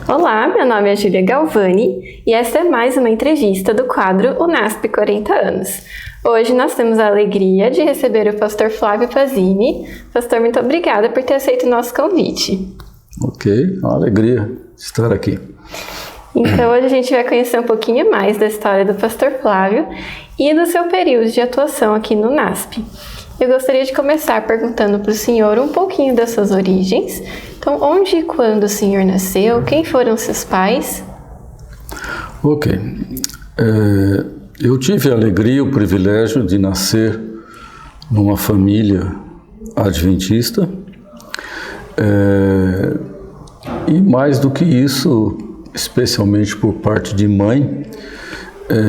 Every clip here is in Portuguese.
Olá, meu nome é Júlia Galvani e esta é mais uma entrevista do quadro UNASP 40 anos. Hoje nós temos a alegria de receber o pastor Flávio Pazini. Pastor, muito obrigada por ter aceito o nosso convite. Ok, uma alegria estar aqui. Então hoje a gente vai conhecer um pouquinho mais da história do pastor Flávio e do seu período de atuação aqui no UNASP. Eu gostaria de começar perguntando para o senhor um pouquinho das suas origens. Então, onde e quando o senhor nasceu? Quem foram seus pais? Ok. Eu tive a alegria e o privilégio de nascer numa família adventista. E mais do que isso, especialmente por parte de mãe,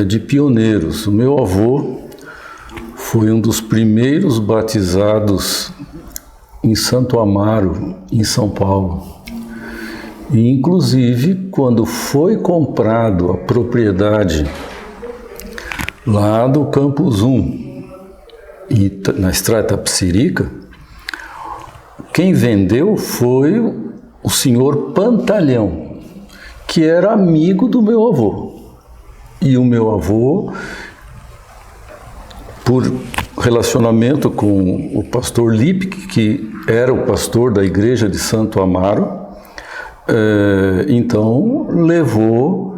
de pioneiros. O meu avô foi um dos primeiros batizados em Santo Amaro, em São Paulo. E, inclusive, quando foi comprado a propriedade lá do Campus 1, na Estrada Tapicerica, quem vendeu foi o senhor Pantalhão, que era amigo do meu avô. E o meu avô, por relacionamento com o pastor Lipke, que era o pastor da igreja de Santo Amaro, então levou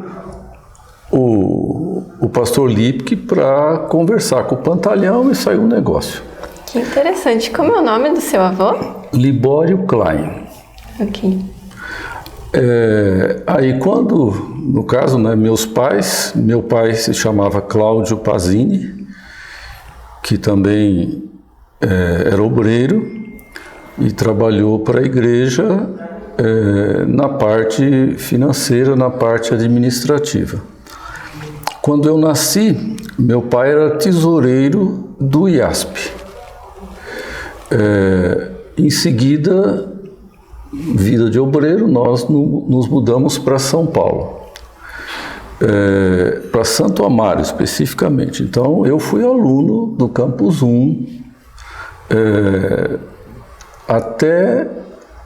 o pastor Lipke para conversar com o Pantalhão e saiu um negócio. Que interessante. Como é o nome do seu avô? Libório Klein. Ok. Aí quando, no caso, né, meu pai se chamava Cláudio Pazini, que também era obreiro e trabalhou para a igreja na parte financeira, na parte administrativa. Quando eu nasci, meu pai era tesoureiro do IASP. Em seguida, vida de obreiro, nós nos mudamos para São Paulo. Para Santo Amaro especificamente. Então eu fui aluno do Campus 1 até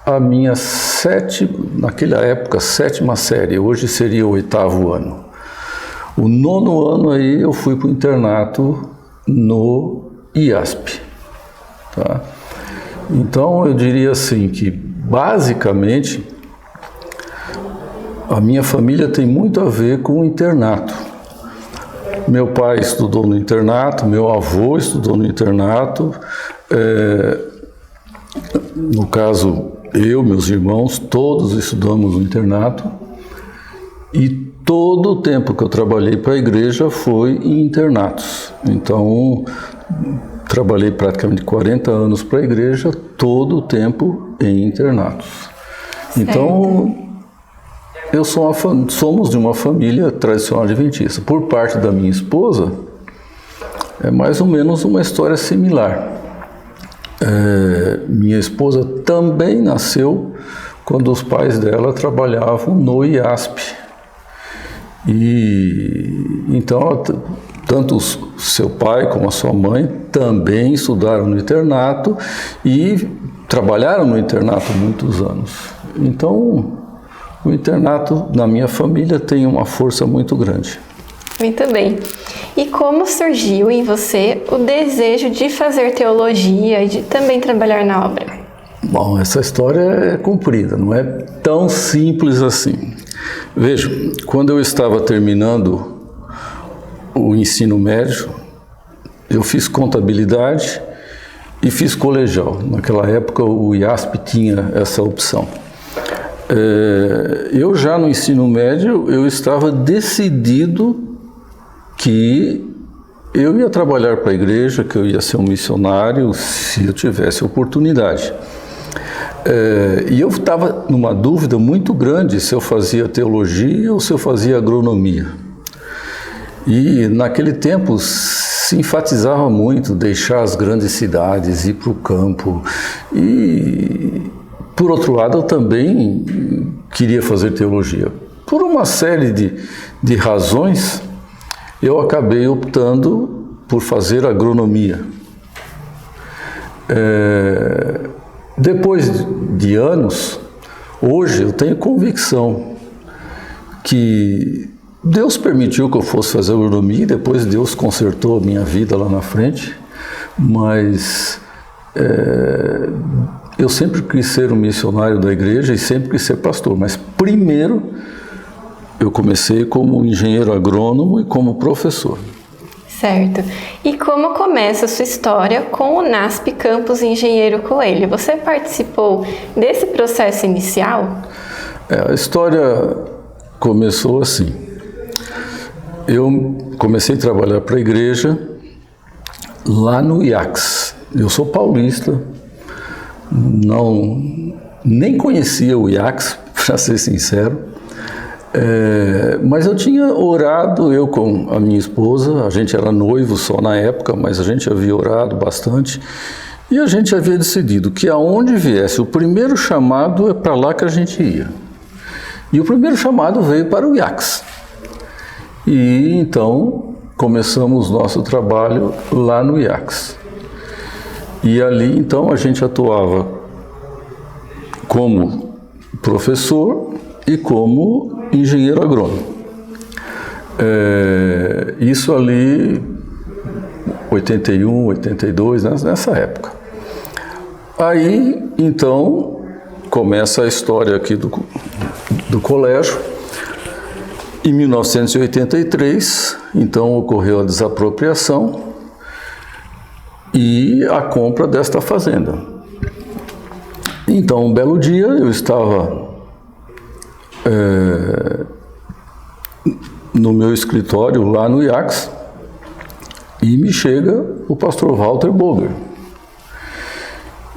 a minha naquela época, sétima série, hoje seria o 8º ano. O 9º ano aí eu fui para o internato no IASP. Tá? Então eu diria assim que basicamente a minha família tem muito a ver com o internato. Meu pai estudou no internato, meu avô estudou no internato. No caso, eu, meus irmãos, todos estudamos no internato. E todo o tempo que eu trabalhei para a igreja foi em internatos. Então, trabalhei praticamente 40 anos para a igreja, todo o tempo em internatos. Certo. Então, somos de uma família tradicional adventista. Por parte da minha esposa, é mais ou menos uma história similar. Minha esposa também nasceu quando os pais dela trabalhavam no IASP. E então, tanto seu pai como a sua mãe também estudaram no internato e trabalharam no internato muitos anos. Então, o internato na minha família tem uma força muito grande. Muito bem. E como surgiu em você o desejo de fazer teologia e de também trabalhar na obra? Bom, essa história é comprida, não é tão simples assim. Veja, quando eu estava terminando o ensino médio, eu fiz contabilidade e fiz colegial. Naquela época o IASP tinha essa opção. Eu já no ensino médio, eu estava decidido que eu ia trabalhar para a igreja, que eu ia ser um missionário se eu tivesse oportunidade. E eu estava numa dúvida muito grande se eu fazia teologia ou se eu fazia agronomia. E naquele tempo se enfatizava muito deixar as grandes cidades, ir para o campo. E, por outro lado, eu também queria fazer teologia. Por uma série de razões, eu acabei optando por fazer agronomia. Depois de anos, hoje eu tenho convicção que Deus permitiu que eu fosse fazer agronomia e depois Deus consertou a minha vida lá na frente, mas eu sempre quis ser um missionário da igreja e sempre quis ser pastor, mas primeiro eu comecei como engenheiro agrônomo e como professor. Certo. E como começa a sua história com o NASP Campus Engenheiro Coelho? Você participou desse processo inicial? A história começou assim. Eu comecei a trabalhar para a igreja lá no IACS. Eu sou paulista, nem conhecia o IACS, para ser sincero. Mas eu tinha orado, eu com a minha esposa, a gente era noivo só na época, mas a gente havia orado bastante, e a gente havia decidido que aonde viesse o primeiro chamado é para lá que a gente ia. E o primeiro chamado veio para o IACS. E então começamos nosso trabalho lá no IACS. E ali então a gente atuava como professor e como engenheiro agrônomo. Isso ali, 81, 82, nessa época. Aí, então, começa a história aqui do colégio. Em 1983, então, ocorreu a desapropriação e a compra desta fazenda. Então, um belo dia, eu estava no meu escritório lá no IACS e me chega o pastor Walter Boger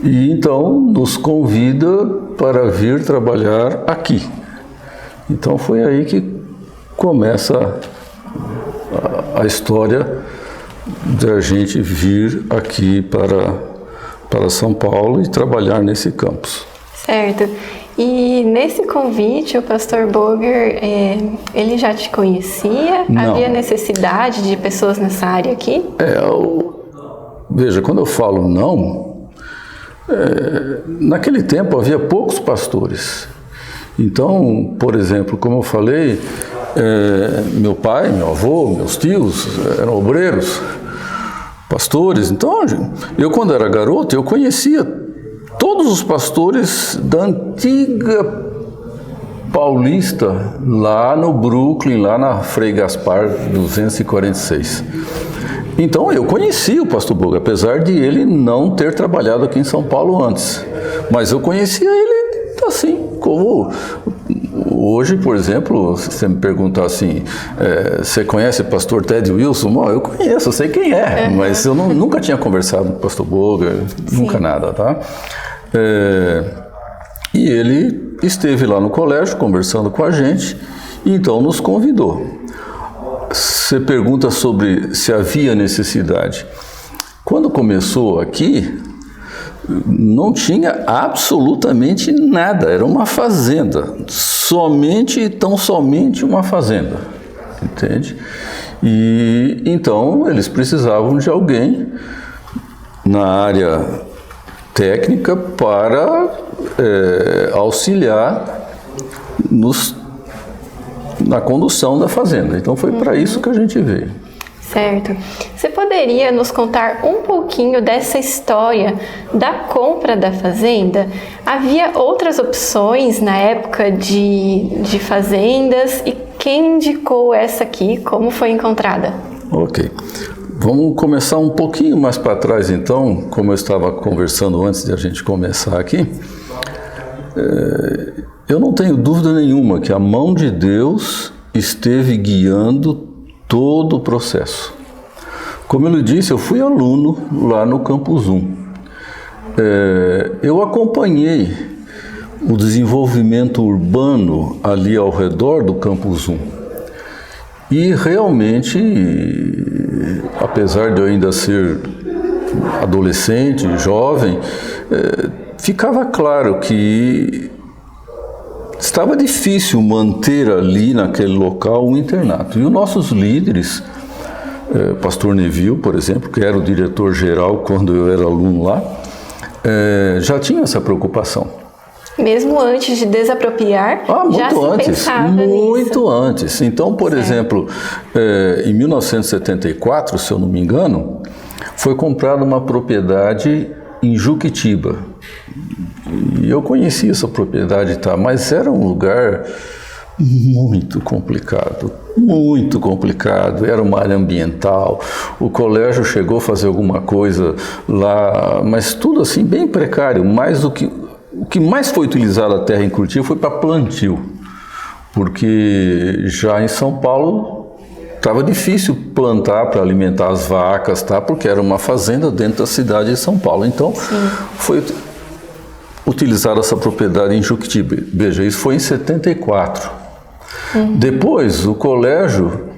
e então nos convida para vir trabalhar aqui. Então foi aí que começa a história da gente vir aqui para São Paulo e trabalhar nesse campus. Certo. E nesse convite, o pastor Boger, ele já te conhecia? Não. Havia necessidade de pessoas nessa área aqui? Veja, quando eu falo não, naquele tempo havia poucos pastores. Então, por exemplo, como eu falei, meu pai, meu avô, meus tios eram obreiros, pastores. Então, eu quando era garoto, eu conhecia todos os pastores da antiga Paulista, lá no Brooklyn, lá na Frei Gaspar 246. Então eu conhecia o pastor Boger, apesar de ele não ter trabalhado aqui em São Paulo antes. Mas eu conhecia ele assim, como hoje, por exemplo, se você me perguntar assim, você conhece o pastor Ted Wilson? Bom, eu conheço, eu sei quem é, mas eu nunca tinha conversado com o pastor Boger, nunca nada, tá? E ele esteve lá no colégio conversando com a gente e então nos convidou. Você pergunta sobre se havia necessidade. Quando começou aqui, não tinha absolutamente nada, era uma fazenda, somente e tão somente uma fazenda, entende? E então eles precisavam de alguém na área técnica para auxiliar na condução da fazenda. Então foi para isso que a gente veio. Certo. Você poderia nos contar um pouquinho dessa história da compra da fazenda? Havia outras opções na época de fazendas e quem indicou essa aqui? Como foi encontrada? Ok. Vamos começar um pouquinho mais para trás, então, como eu estava conversando antes de a gente começar aqui. Eu não tenho dúvida nenhuma que a mão de Deus esteve guiando todo o processo. Como eu lhe disse, eu fui aluno lá no Campus 1. Eu acompanhei o desenvolvimento urbano ali ao redor do Campus 1. E realmente, apesar de eu ainda ser adolescente, jovem, ficava claro que estava difícil manter ali naquele local um internato. E os nossos líderes, pastor Neville, por exemplo, que era o diretor-geral quando eu era aluno lá, já tinha essa preocupação. Mesmo antes de desapropriar, já se pensava muito antes. Então, por exemplo, em 1974, se eu não me engano, foi comprada uma propriedade em Juquitiba. E eu conheci essa propriedade, tá? Mas era um lugar muito complicado, era uma área ambiental, o colégio chegou a fazer alguma coisa lá, mas tudo assim bem precário, o que mais foi utilizado a terra em Curitiba foi para plantio, porque já em São Paulo estava difícil plantar para alimentar as vacas, tá? Porque era uma fazenda dentro da cidade de São Paulo, então foi utilizada essa propriedade em Juquitiba. Veja, isso foi em 74. Depois, o colégio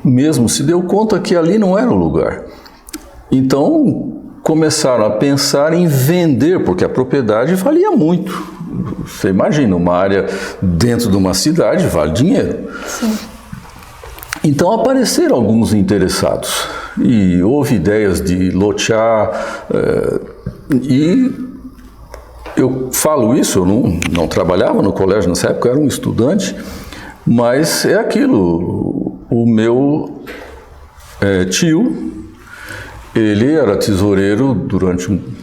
mesmo se deu conta que ali não era o lugar. Então, começaram a pensar em vender, porque a propriedade valia muito. Você imagina, uma área dentro de uma cidade vale dinheiro. Sim. Então, apareceram alguns interessados. E houve ideias de lotear, e eu falo isso, eu não trabalhava no colégio nessa época, eu era um estudante, mas é aquilo, o meu tio, ele era tesoureiro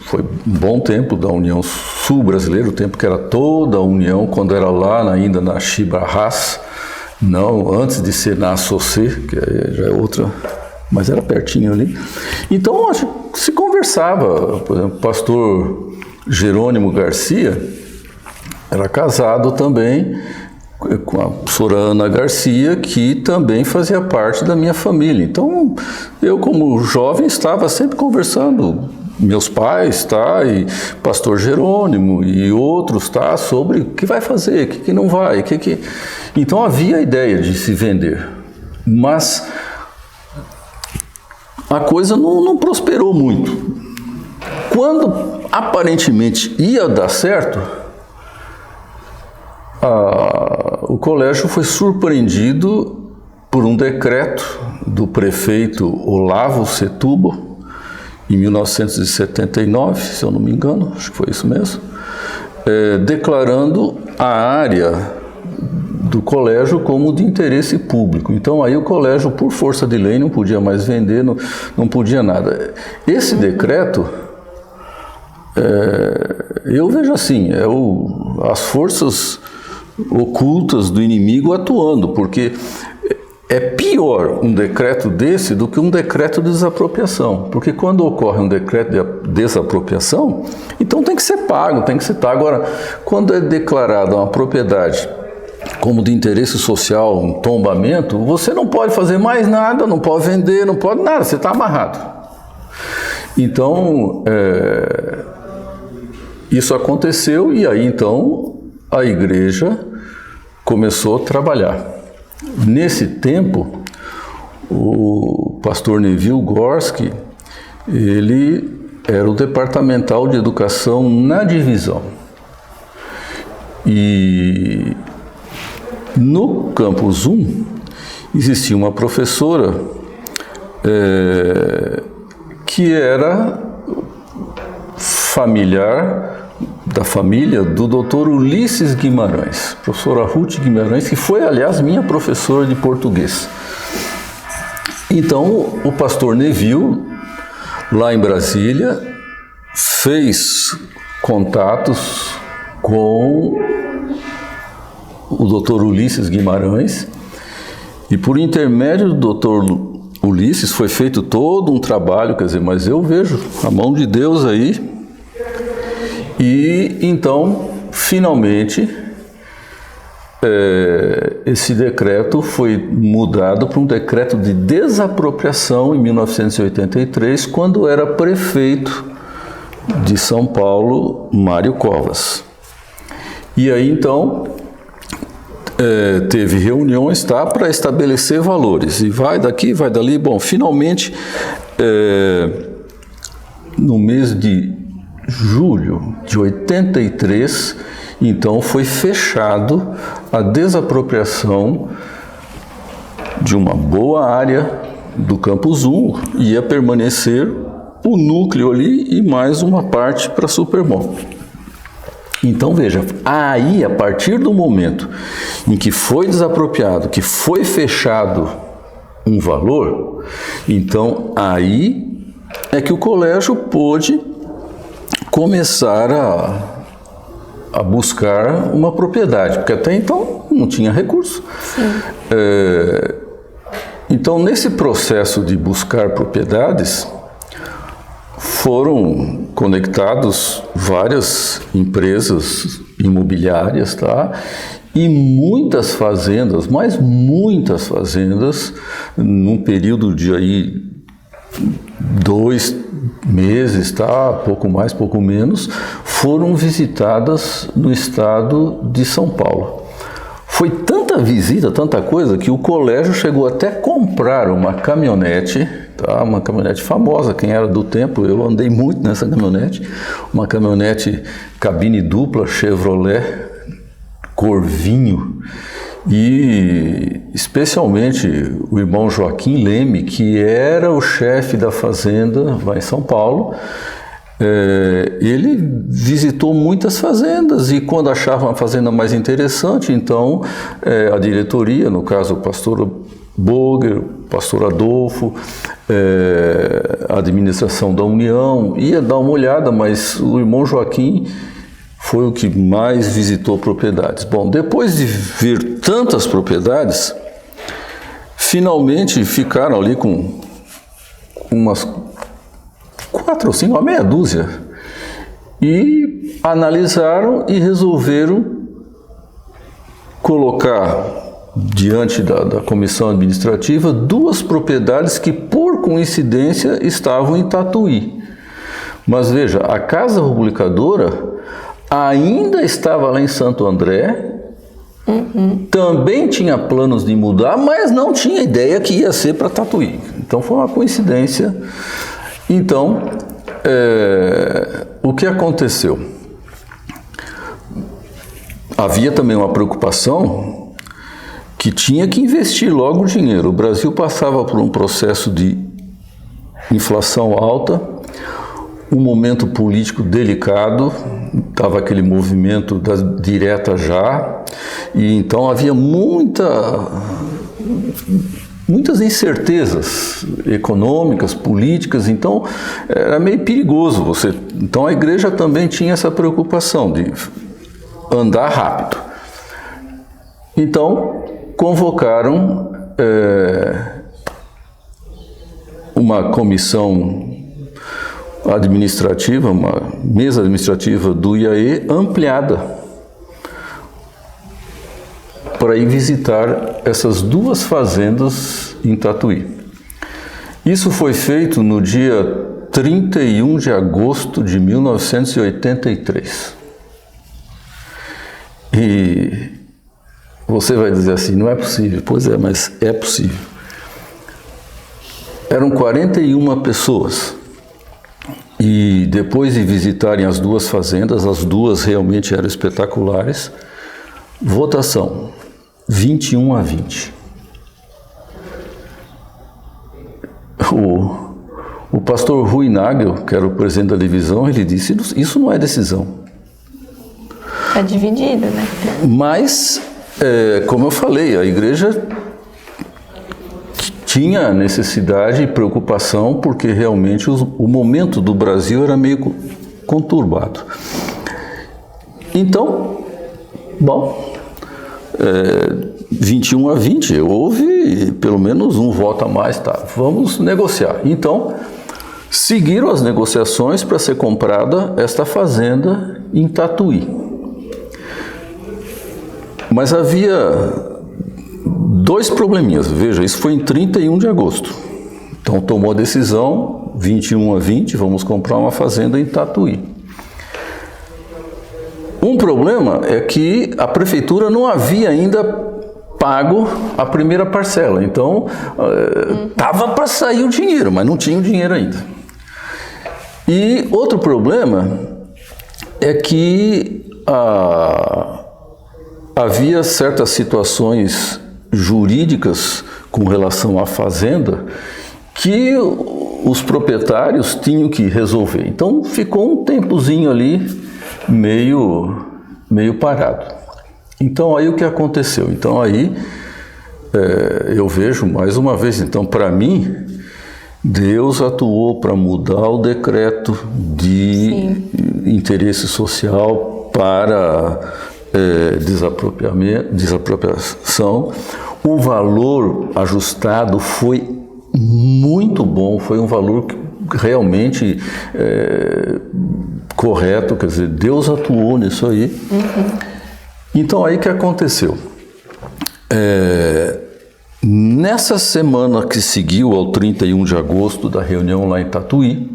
foi um bom tempo da União Sul Brasileira, o tempo que era toda a União, quando era lá ainda na Chibarras, não, antes de ser na Assocê, que já é outra, mas era pertinho ali. Então, se conversava, por exemplo, o pastor Jerônimo Garcia era casado também com a professora Ana Garcia, que também fazia parte da minha família. Então, eu como jovem estava sempre conversando, meus pais, tá, e pastor Jerônimo e outros, tá, sobre o que vai fazer, o que não vai, Então havia a ideia de se vender, mas a coisa não prosperou muito. Quando aparentemente ia dar certo, o colégio foi surpreendido por um decreto do prefeito Olavo Setúbal, em 1979, se eu não me engano, acho que foi isso mesmo, declarando a área do colégio como de interesse público. Então aí o colégio, por força de lei, não podia mais vender, não podia nada. Esse decreto, eu vejo assim, as forças ocultas do inimigo atuando, porque é pior um decreto desse do que um decreto de desapropriação, porque quando ocorre um decreto de desapropriação, então tem que ser pago, tem que ser pago. Agora, quando é declarada uma propriedade como de interesse social, um tombamento, você não pode fazer mais nada, não pode vender, não pode nada, você está amarrado. Então, isso aconteceu e aí então a igreja começou a trabalhar. Nesse tempo, o pastor Neville Gorski, ele era o departamental de educação na divisão. E no campus 1 existia uma professora que era familiar da família do Dr. Ulisses Guimarães, professora Ruth Guimarães, que foi, aliás, minha professora de português. Então, o pastor Neville, lá em Brasília, fez contatos com o Dr. Ulisses Guimarães e, por intermédio do Dr. Ulisses, foi feito todo um trabalho, quer dizer, mas eu vejo a mão de Deus aí. E então, finalmente, esse decreto foi mudado para um decreto de desapropriação em 1983, quando era prefeito de São Paulo, Mário Covas. E aí então teve reuniões, tá, para estabelecer valores, e vai daqui, vai dali. Bom, finalmente, no mês de julho de 83, então foi fechado a desapropriação de uma boa área do campus 1, ia permanecer o núcleo ali e mais uma parte para Superbom. Então veja, aí a partir do momento em que foi desapropriado, que foi fechado um valor, então aí é que o colégio pôde começar a buscar uma propriedade, porque até então não tinha recurso. Então, nesse processo de buscar propriedades, foram conectados várias empresas imobiliárias, tá? E muitas fazendas, mas muitas fazendas, num período de aí 2 meses, tá? Pouco mais, pouco menos, foram visitadas no estado de São Paulo. Foi tanta visita, tanta coisa, que o colégio chegou até a comprar uma caminhonete, tá? Uma caminhonete famosa, quem era do tempo, eu andei muito nessa caminhonete, uma caminhonete cabine dupla Chevrolet, cor vinho, e especialmente o irmão Joaquim Leme, que era o chefe da fazenda lá em São Paulo. Ele visitou muitas fazendas e quando achava uma fazenda mais interessante, então a diretoria, no caso o pastor Boger, o pastor Adolfo, a administração da União, ia dar uma olhada, mas o irmão Joaquim foi o que mais visitou propriedades. Bom, depois de ver tantas propriedades, finalmente ficaram ali com umas 4 ou 5, uma meia dúzia, e analisaram e resolveram colocar diante da comissão administrativa 2 propriedades que, por coincidência, estavam em Tatuí. Mas veja, a Casa Republicadora ainda estava lá em Santo André, também tinha planos de mudar, mas não tinha ideia que ia ser para Tatuí. Então foi uma coincidência. Então, o que aconteceu? Havia também uma preocupação que tinha que investir logo o dinheiro. O Brasil passava por um processo de inflação alta, um momento político delicado, estava aquele movimento da direta já, e então havia muitas incertezas econômicas, políticas, então era meio perigoso você. Então a igreja também tinha essa preocupação de andar rápido. Então convocaram uma comissão administrativa, uma mesa administrativa do IAE ampliada, para ir visitar essas 2 fazendas em Tatuí. Isso foi feito no dia 31 de agosto de 1983. E você vai dizer assim, não é possível. Pois é, mas é possível. Eram 41 pessoas. E depois de visitarem as 2 fazendas, as 2 realmente eram espetaculares, votação 21-20. O pastor Rui Nagel, que era o presidente da divisão, ele disse, isso não é decisão. Está dividido, né? Mas, como eu falei, a igreja tinha necessidade e preocupação, porque realmente o momento do Brasil era meio conturbado. Então, bom, 21-20, houve pelo menos um voto a mais, tá? Vamos negociar. Então, seguiram as negociações para ser comprada esta fazenda em Tatuí. Mas havia 2 probleminhas. Veja, isso foi em 31 de agosto. Então tomou a decisão, 21-20, vamos comprar uma fazenda em Tatuí. Um problema é que a prefeitura não havia ainda pago a primeira parcela. Então, estava para sair o dinheiro, mas não tinha o dinheiro ainda. E outro problema é que havia certas situações jurídicas com relação à fazenda que os proprietários tinham que resolver. Então ficou um tempozinho ali meio meio parado. Então aí o que aconteceu? Então aí eu vejo mais uma vez, então para mim, Deus atuou para mudar o decreto de interesse social para desapropriação. O valor ajustado foi muito bom, foi um valor realmente correto, quer dizer, Deus atuou nisso aí. Então aí o que aconteceu? Nessa semana que seguiu ao 31 de agosto da reunião lá em Tatuí,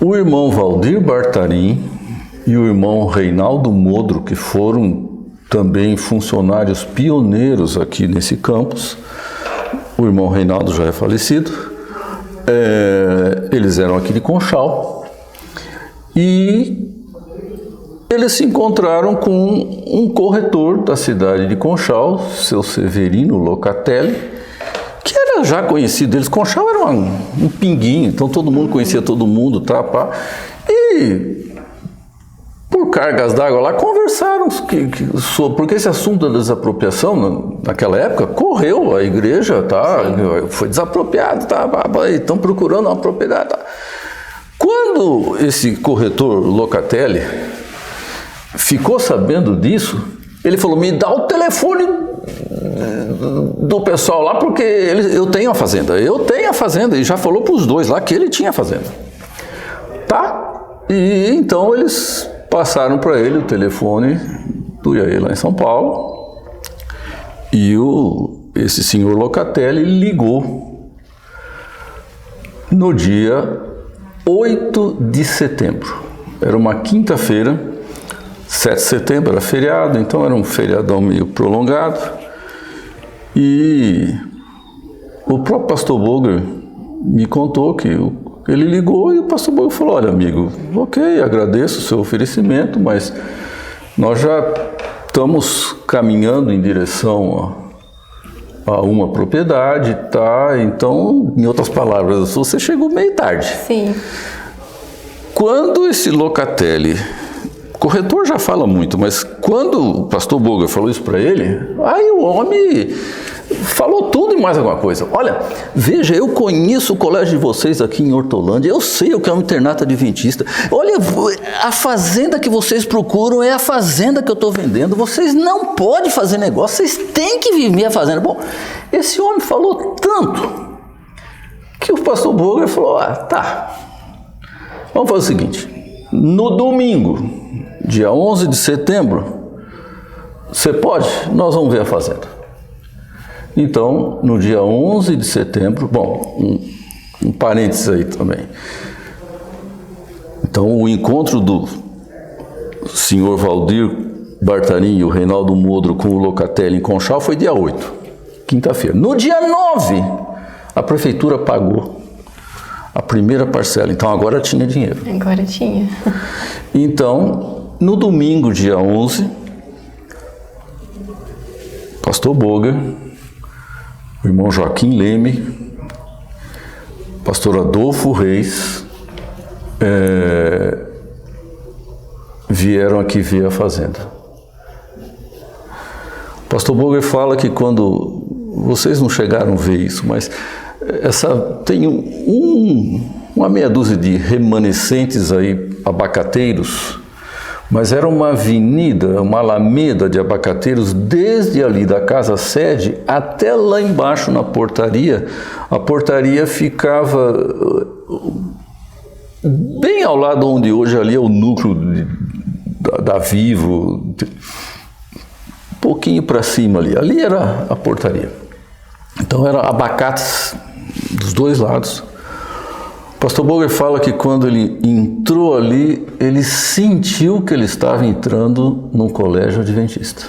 o irmão Valdir Bartarim e o irmão Reinaldo Modro, que foram também funcionários pioneiros aqui nesse campus, o irmão Reinaldo já é falecido, eles eram aqui de Conchal, e eles se encontraram com um corretor da cidade de Conchal, seu Severino Locatelli, que era já conhecido deles. Conchal era um pinguinho, então todo mundo conhecia todo mundo, tá, pá. E por cargas d'água lá conversaram porque esse assunto da desapropriação naquela época correu, a igreja foi desapropriada, estão procurando uma propriedade. Tá. Quando esse corretor Locatelli ficou sabendo disso, ele falou: me dá o telefone do pessoal lá, porque eu tenho a fazenda, e já falou para os dois lá que ele tinha a fazenda. Tá? E então eles passaram para ele o telefone do IAE lá em São Paulo, e esse senhor Locatelli ligou no dia 8 de setembro. Era uma quinta-feira, 7 de setembro, era feriado, então era um feriadão meio prolongado. E o próprio pastor Boger me contou que ele ligou e o pastor Boger falou: olha, amigo, ok, agradeço o seu oferecimento, mas nós já estamos caminhando em direção a uma propriedade, tá? Então, em outras palavras, você chegou meio tarde. Sim. Quando esse Locatelli, corretor já fala muito, mas quando o pastor Boger falou isso para ele, aí o homem falou tudo e mais alguma coisa. Olha, veja, eu conheço o colégio de vocês aqui em Hortolândia, eu sei o que é um internato adventista. Olha, a fazenda que vocês procuram é a fazenda que eu estou vendendo. Vocês não podem fazer negócio, vocês têm que viver a fazenda. Bom, esse homem falou tanto que o pastor Boger falou: tá, vamos fazer o seguinte, no domingo, dia 11 de setembro, você pode? Nós vamos ver a fazenda. Então, no dia 11 de setembro, bom, um parênteses aí também. Então, o encontro do senhor Valdir Bartarim e o Reinaldo Modro com o Locatelli em Conchal foi dia 8, quinta-feira. No dia 9, a prefeitura pagou a primeira parcela, então agora tinha dinheiro. Agora tinha. Então, no domingo, dia 11, pastor Boger, o irmão Joaquim Leme, pastor Adolfo Reis, vieram aqui ver a fazenda. O pastor Boger fala que quando vocês não chegaram a ver isso, mas tem uma meia dúzia de remanescentes aí, abacateiros, mas era uma avenida, uma alameda de abacateiros, desde ali da casa sede até lá embaixo na portaria. A portaria ficava bem ao lado onde hoje ali é o núcleo da Vivo, um pouquinho para cima ali. Ali era a portaria. Então eram abacates dos dois lados. O pastor Boger fala que quando ele entrou ali, ele sentiu que ele estava entrando num colégio adventista.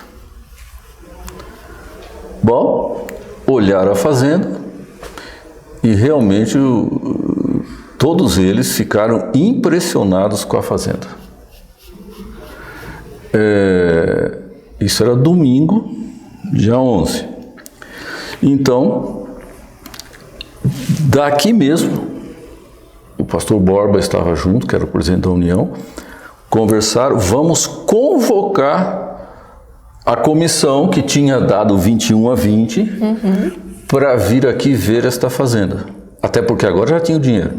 Bom, olharam a fazenda e realmente todos eles ficaram impressionados com a fazenda. Isso era domingo, dia 11. Então, daqui mesmo, o pastor Borba estava junto, que era o presidente da União, conversaram, vamos convocar a comissão que tinha dado 21 a 20 para vir aqui ver esta fazenda. Até porque agora já tinha o dinheiro.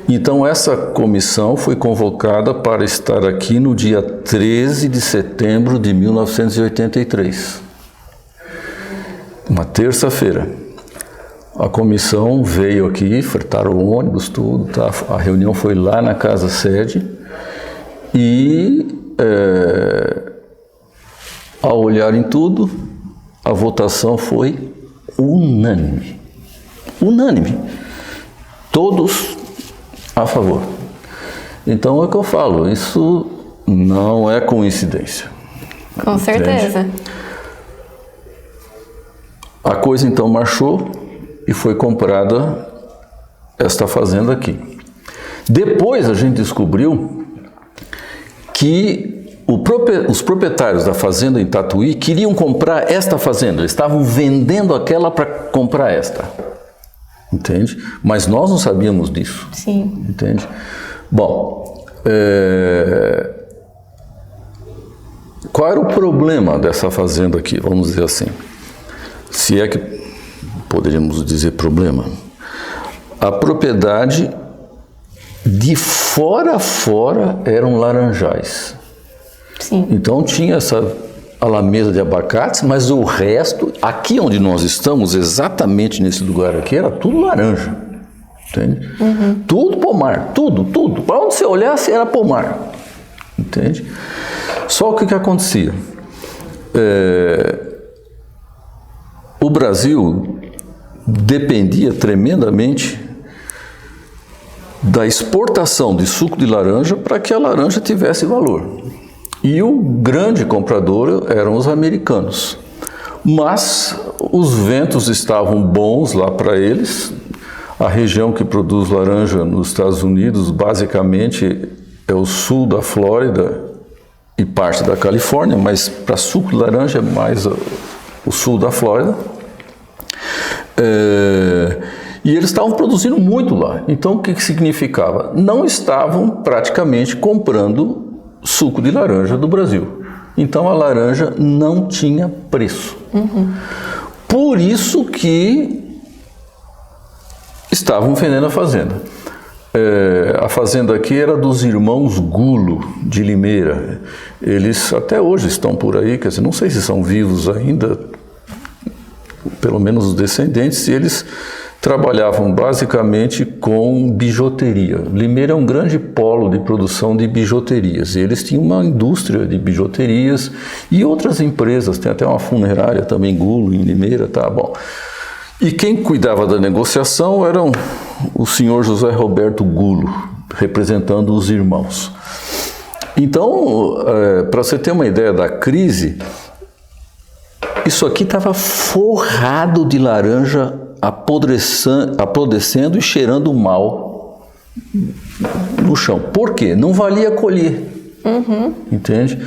Então essa comissão foi convocada para estar aqui no dia 13 de setembro de 1983. Uma terça-feira. A comissão veio aqui, fretaram o ônibus, tudo, tá? A reunião foi lá na casa sede e ao olharem tudo, a votação foi unânime. Unânime. Todos a favor. Então é o que eu falo, isso não é coincidência. Com certeza. Entende? A coisa então marchou e foi comprada esta fazenda aqui. Depois a gente descobriu que os proprietários da fazenda em Tatuí queriam comprar esta fazenda, eles estavam vendendo aquela para comprar esta. Entende? Mas nós não sabíamos disso. Sim. Entende? Bom, qual era o problema dessa fazenda aqui? Vamos dizer assim. Se é que poderíamos dizer problema. A propriedade de fora a fora eram laranjais. Sim. Então tinha essa alameda de abacates, mas o resto, aqui onde nós estamos, exatamente nesse lugar aqui, era tudo laranja. Entende? Tudo pomar, tudo. Para onde você olhasse era pomar. Entende? Só que o que acontecia? O Brasil dependia tremendamente da exportação de suco de laranja para que a laranja tivesse valor. E o grande comprador eram os americanos. Mas os ventos estavam bons lá para eles. A região que produz laranja nos Estados Unidos, basicamente, é o sul da Flórida e parte da Califórnia, mas para suco de laranja é mais o sul da Flórida. E eles estavam produzindo muito lá. Então, o que significava? Não estavam praticamente comprando suco de laranja do Brasil. Então a laranja não tinha preço. Por isso que estavam vendendo a fazenda. A fazenda aqui era dos irmãos Gulo, de Limeira. Eles até hoje estão por aí, quer dizer, não sei se são vivos ainda, pelo menos os descendentes, e eles trabalhavam basicamente com bijuteria. Limeira é um grande polo de produção de bijuterias. E eles tinham uma indústria de bijuterias e outras empresas. Tem até uma funerária também, Gulo, em Limeira, tá bom. E quem cuidava da negociação era o senhor José Roberto Gulo, representando os irmãos. Então, para você ter uma ideia da crise, isso aqui estava forrado de laranja apodrecendo e cheirando mal no chão. Por quê? Não valia colher. Entende?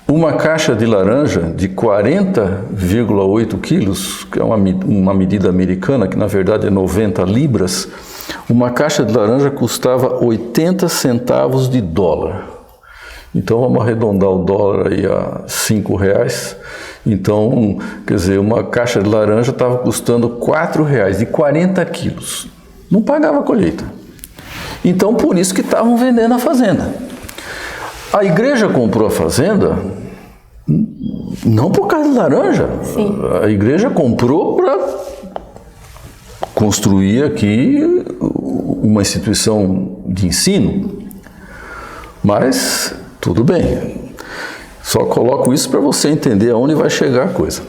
Uma caixa de laranja de 40,8 quilos, que é uma medida americana, que na verdade é 90 libras, uma caixa de laranja custava 80 centavos de dólar. Então vamos arredondar o dólar aí a R$5. Então, quer dizer, uma caixa de laranja estava custando R$4, de 40 quilos. Não pagava a colheita. Então, por isso que estavam vendendo a fazenda. A igreja comprou a fazenda não por causa de laranja. Sim. A igreja comprou para construir aqui uma instituição de ensino. Mas, tudo bem. Só coloco isso para você entender aonde vai chegar a coisa.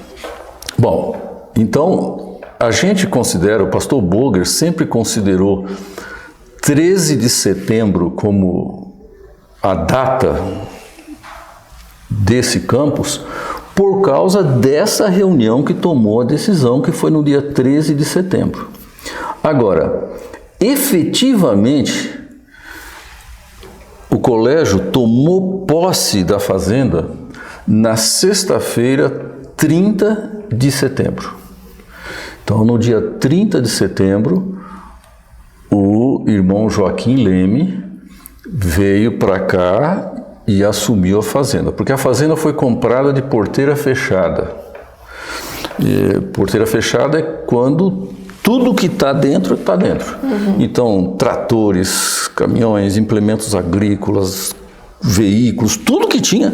Bom, então, a gente considera, o pastor Boger sempre considerou 13 de setembro como a data desse campus por causa dessa reunião que tomou a decisão, que foi no dia 13 de setembro. Agora, efetivamente, o colégio tomou posse da fazenda na sexta-feira, 30 de setembro. Então, no dia 30 de setembro, o irmão Joaquim Leme veio para cá e assumiu a fazenda, porque a fazenda foi comprada de porteira fechada. E porteira fechada é quando tudo que está dentro, está dentro. Então, tratores, caminhões, implementos agrícolas, veículos, tudo que tinha.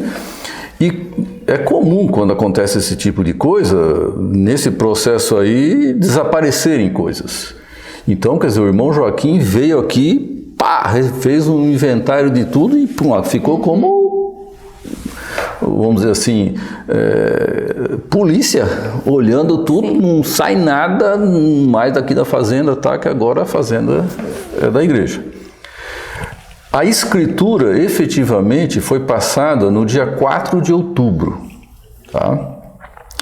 E é comum, quando acontece esse tipo de coisa, nesse processo aí, desaparecerem coisas. Então, quer dizer, o irmão Joaquim veio aqui, pá, fez um inventário de tudo e pum, ficou como, vamos dizer assim, polícia, olhando tudo, não sai nada mais daqui da fazenda, tá? Que agora a fazenda é da igreja. A escritura, efetivamente, foi passada no dia 4 de outubro, tá?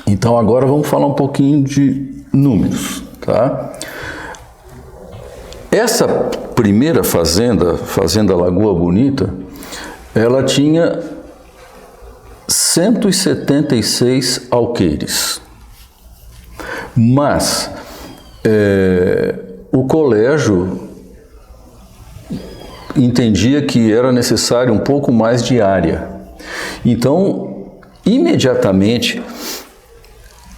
Então, agora vamos falar um pouquinho de números, tá? Essa primeira fazenda, Fazenda Lagoa Bonita, ela tinha 176 alqueires, mas o colégio entendia que era necessário um pouco mais de área. Então, imediatamente,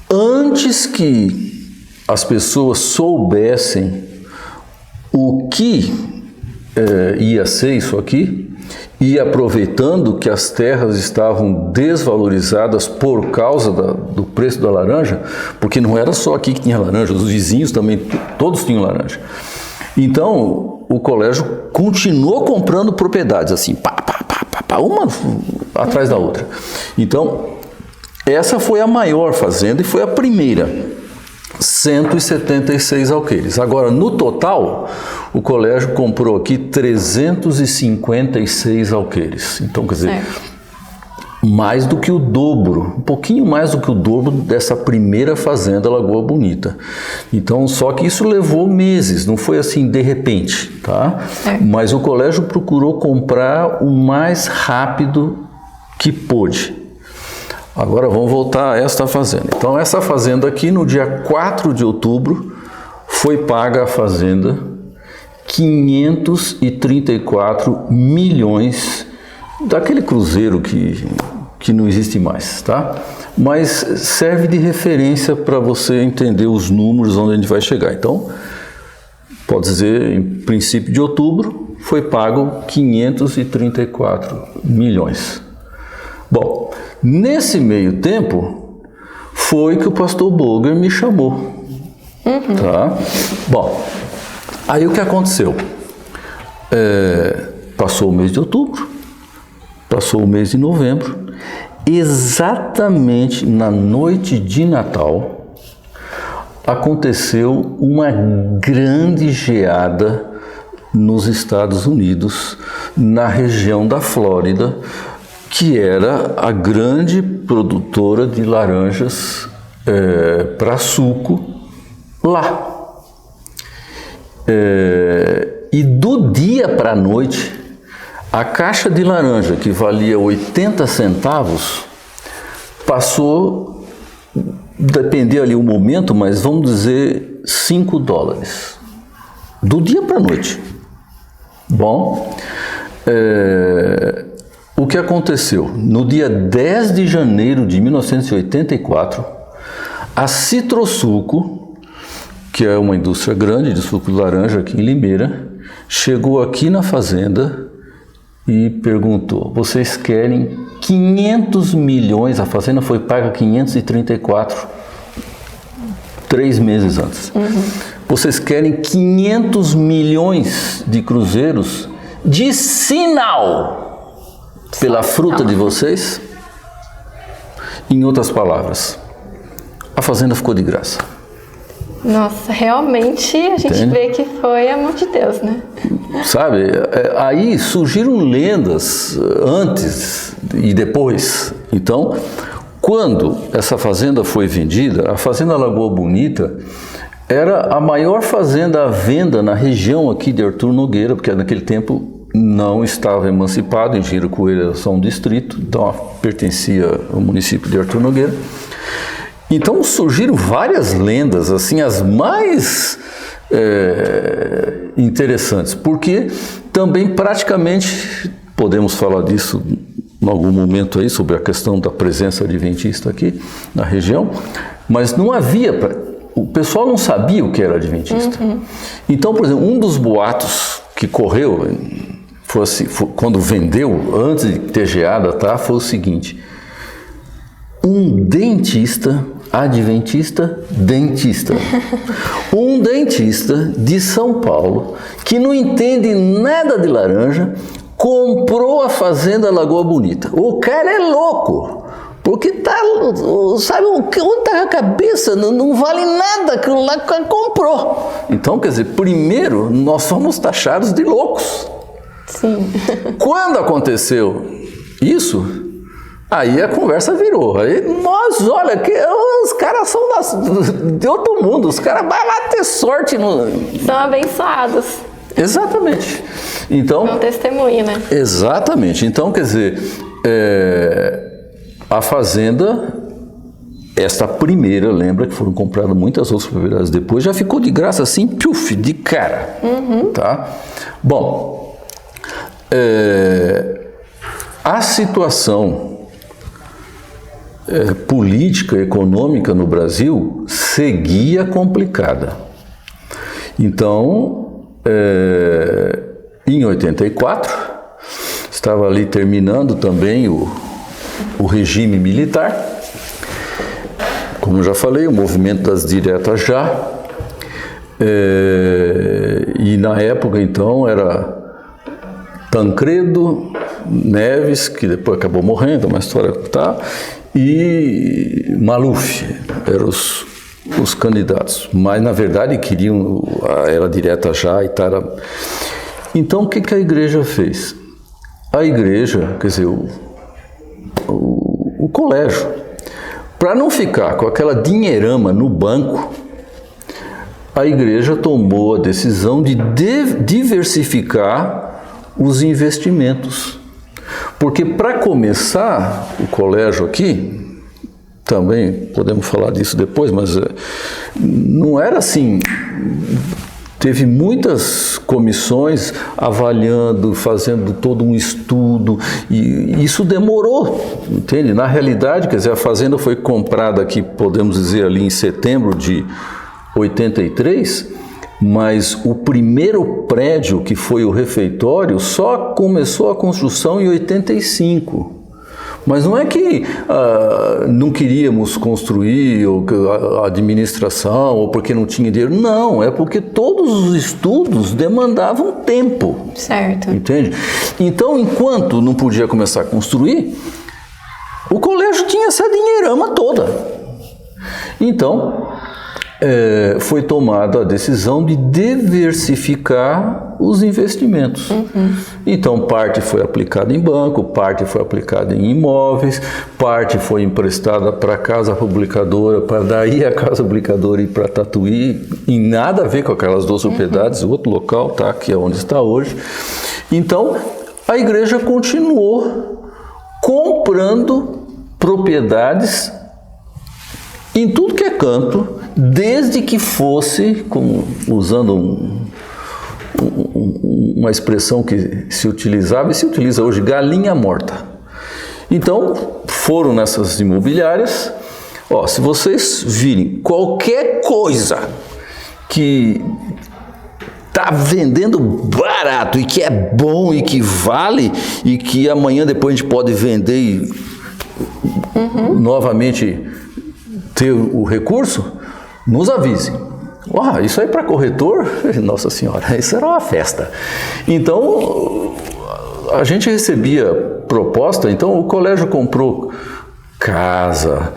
antes que as pessoas soubessem o que ia ser isso aqui, e aproveitando que as terras estavam desvalorizadas por causa do preço da laranja, porque não era só aqui que tinha laranja, os vizinhos também, todos tinham laranja. Então, o colégio continuou comprando propriedades, assim, uma atrás da outra. Então, essa foi a maior fazenda e foi a primeira. 176 alqueires. Agora, no total, o colégio comprou aqui 356 alqueires. Então, quer dizer, mais do que o dobro, um pouquinho mais do que o dobro dessa primeira fazenda Lagoa Bonita. Então, só que isso levou meses, não foi assim de repente, tá? Mas o colégio procurou comprar o mais rápido que pôde. Agora vamos voltar a esta fazenda. Então, essa fazenda aqui, no dia 4 de outubro, foi paga a fazenda 534 milhões daquele cruzeiro que não existe mais, tá? Mas serve de referência para você entender os números onde a gente vai chegar. Então, pode dizer, em princípio de outubro, foi pago 534 milhões. Bom, nesse meio tempo, foi que o pastor Boger me chamou. Tá? Bom, aí o que aconteceu? Passou o mês de outubro, passou o mês de novembro, exatamente na noite de Natal, aconteceu uma grande geada nos Estados Unidos, na região da Flórida, que era a grande produtora de laranjas para suco lá. E do dia para a noite, a caixa de laranja, que valia 80 centavos, passou, dependia ali o momento, mas vamos dizer $5. Do dia para a noite. Bom, o que aconteceu? No dia 10 de janeiro de 1984, a Citrosuco, que é uma indústria grande de suco de laranja aqui em Limeira, chegou aqui na fazenda e perguntou: vocês querem 500 milhões? A fazenda foi paga 534, 3 meses antes. Vocês querem 500 milhões de cruzeiros de sinal pela fruta de vocês? Em outras palavras, a fazenda ficou de graça. Nossa, realmente a gente vê que foi a mão de Deus, né? Sabe, aí surgiram lendas antes e depois. Então, quando essa fazenda foi vendida, a Fazenda Lagoa Bonita era a maior fazenda à venda na região aqui de Artur Nogueira, porque naquele tempo não estava emancipado, Engenheiro Coelho era só um distrito, então pertencia ao município de Artur Nogueira. Então surgiram várias lendas, assim, as mais interessantes, porque também praticamente, podemos falar disso em algum momento aí, sobre a questão da presença adventista aqui na região, mas não havia, o pessoal não sabia o que era adventista. Então, por exemplo, um dos boatos que correu, quando vendeu, antes de ter geada, tá, foi o seguinte: um dentista adventista dentista. Um dentista de São Paulo, que não entende nada de laranja, comprou a fazenda Lagoa Bonita. O cara é louco, porque tá, sabe, onde tá a cabeça, não vale nada, aquilo lá que comprou. Então, quer dizer, primeiro, nós somos taxados de loucos. Sim. Quando aconteceu isso, aí a conversa virou. Aí nós, olha, que os caras são de outro mundo, os caras vão lá ter sorte. São abençoados. Exatamente. Então, é um testemunho, né? Exatamente. Então, quer dizer, a fazenda, esta primeira, lembra que foram compradas muitas outras propriedades depois, já ficou de graça assim, piuf, de cara. Tá? Bom, a situação política, econômica no Brasil seguia complicada. Então, em 84, estava ali terminando também o regime militar. Como eu já falei, o movimento das diretas já. E na época, então, era Tancredo Neves, que depois acabou morrendo, uma história que tá, e Maluf eram os candidatos, mas na verdade queriam era direta já e tal. Então o que a igreja fez? A igreja, quer dizer, o colégio, para não ficar com aquela dinheirama no banco, a igreja tomou a decisão de diversificar os investimentos. Porque para começar, o colégio aqui, também podemos falar disso depois, mas não era assim. Teve muitas comissões avaliando, fazendo todo um estudo, e isso demorou, entende? Na realidade, quer dizer, a fazenda foi comprada aqui, podemos dizer, ali em setembro de 83, mas o primeiro prédio, que foi o refeitório, só começou a construção em 85. Mas não é que não queríamos construir, ou a administração, ou porque não tinha dinheiro. Não, é porque todos os estudos demandavam tempo. Certo. Entende? Então, enquanto não podia começar a construir, o colégio tinha essa dinheirama toda. Então, foi tomada a decisão de diversificar os investimentos. Então, parte foi aplicada em banco, parte foi aplicada em imóveis, parte foi emprestada para a casa publicadora, para daí a casa publicadora ir para Tatuí, e nada a ver com aquelas duas propriedades, outro local, tá, que é onde está hoje. Então, a igreja continuou comprando propriedades em tudo que é canto, desde que fosse, usando uma expressão que se utilizava e se utiliza hoje, galinha morta. Então, foram nessas imobiliárias. Se vocês virem qualquer coisa que está vendendo barato e que é bom e que vale e que amanhã depois a gente pode vender e novamente ter o recurso, nos avise. Isso aí para corretor, nossa senhora, isso era uma festa. Então, a gente recebia proposta, então o colégio comprou casa,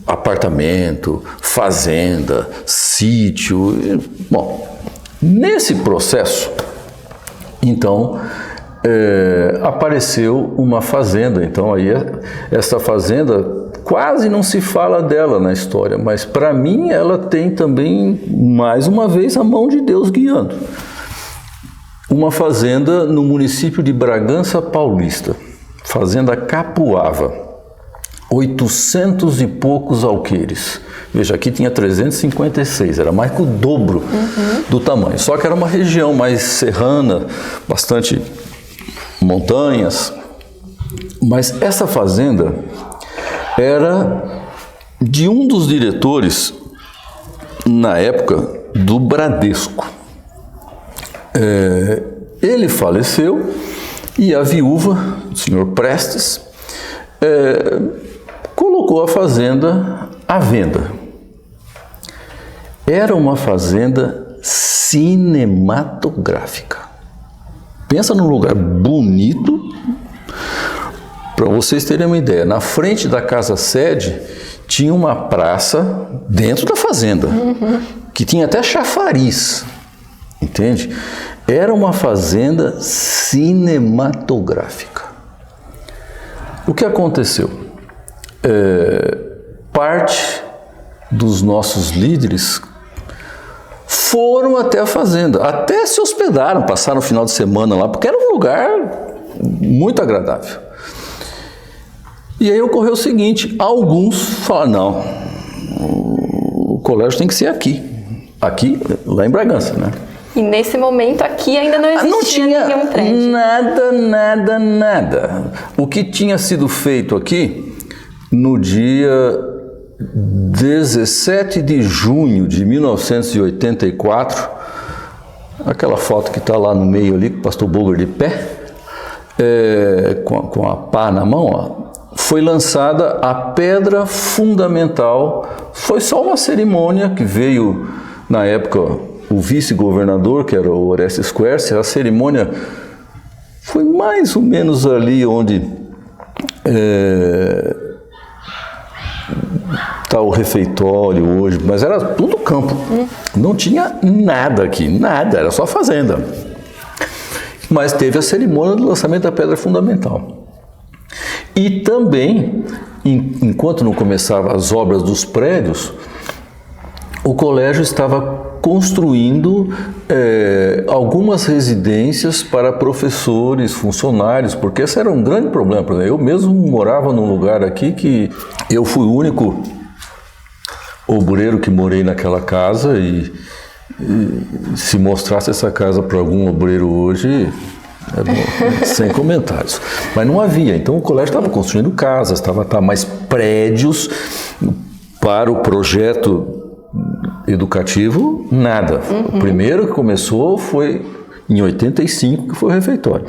apartamento, fazenda, sítio. Bom, nesse processo, então, apareceu uma fazenda. Então, aí essa fazenda quase não se fala dela na história, mas para mim ela tem também, mais uma vez, a mão de Deus guiando. Uma fazenda no município de Bragança Paulista, Fazenda Capuava, 800 e poucos alqueires. Veja, aqui tinha 356, era mais que o dobro do tamanho. Só que era uma região mais serrana, bastante montanhas. Mas essa fazenda era de um dos diretores, na época, do Bradesco. Ele faleceu e a viúva, o senhor Prestes, colocou a fazenda à venda. Era uma fazenda cinematográfica. Pensa num lugar bonito. Para vocês terem uma ideia, na frente da casa sede tinha uma praça dentro da fazenda, que tinha até chafariz, entende? Era uma fazenda cinematográfica. O que aconteceu? Parte dos nossos líderes foram até a fazenda, até se hospedaram, passaram o final de semana lá, porque era um lugar muito agradável. E aí ocorreu o seguinte, alguns falaram, não, o colégio tem que ser aqui, lá em Bragança, né? E nesse momento aqui ainda não existia nenhum prédio. Nada. O que tinha sido feito aqui, no dia 17 de junho de 1984, aquela foto que está lá no meio ali, com o pastor Boger de pé, com a pá na mão, ó, foi lançada a pedra fundamental. Foi só uma cerimônia que veio, na época, o vice-governador, que era o Orestes Quercia. A cerimônia foi mais ou menos ali onde está o refeitório hoje, mas era tudo campo. Não tinha nada aqui, nada, era só fazenda. Mas teve a cerimônia do lançamento da pedra fundamental. E também, enquanto não começavam as obras dos prédios, o colégio estava construindo algumas residências para professores, funcionários, porque esse era um grande problema. Por exemplo, eu mesmo morava num lugar aqui que eu fui o único obreiro que morei naquela casa e se mostrasse essa casa para algum obreiro hoje... sem comentários. Mas não havia. Então o colégio estava construindo casas, estava mais prédios para o projeto educativo, nada. O primeiro que começou foi em 85, que foi o refeitório.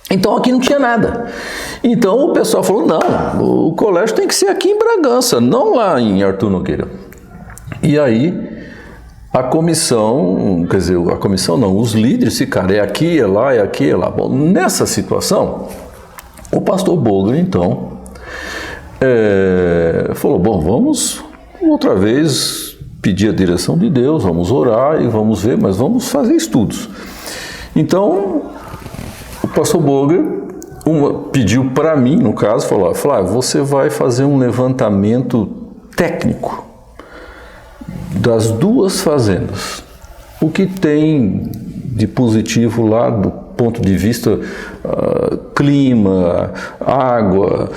Então aqui não tinha nada. Então o pessoal falou, não, o colégio tem que ser aqui em Bragança, não lá em Arthur Nogueira. E aí a comissão, quer dizer, a comissão não, os líderes ficaram, é aqui, é lá, é aqui, é lá. Bom, nessa situação, o pastor Boger, então, falou, bom, vamos outra vez pedir a direção de Deus, vamos orar e vamos ver, mas vamos fazer estudos. Então, o pastor Boger pediu para mim, no caso, falou, Flávio, você vai fazer um levantamento técnico das duas fazendas. O que tem de positivo lá do ponto de vista clima, água,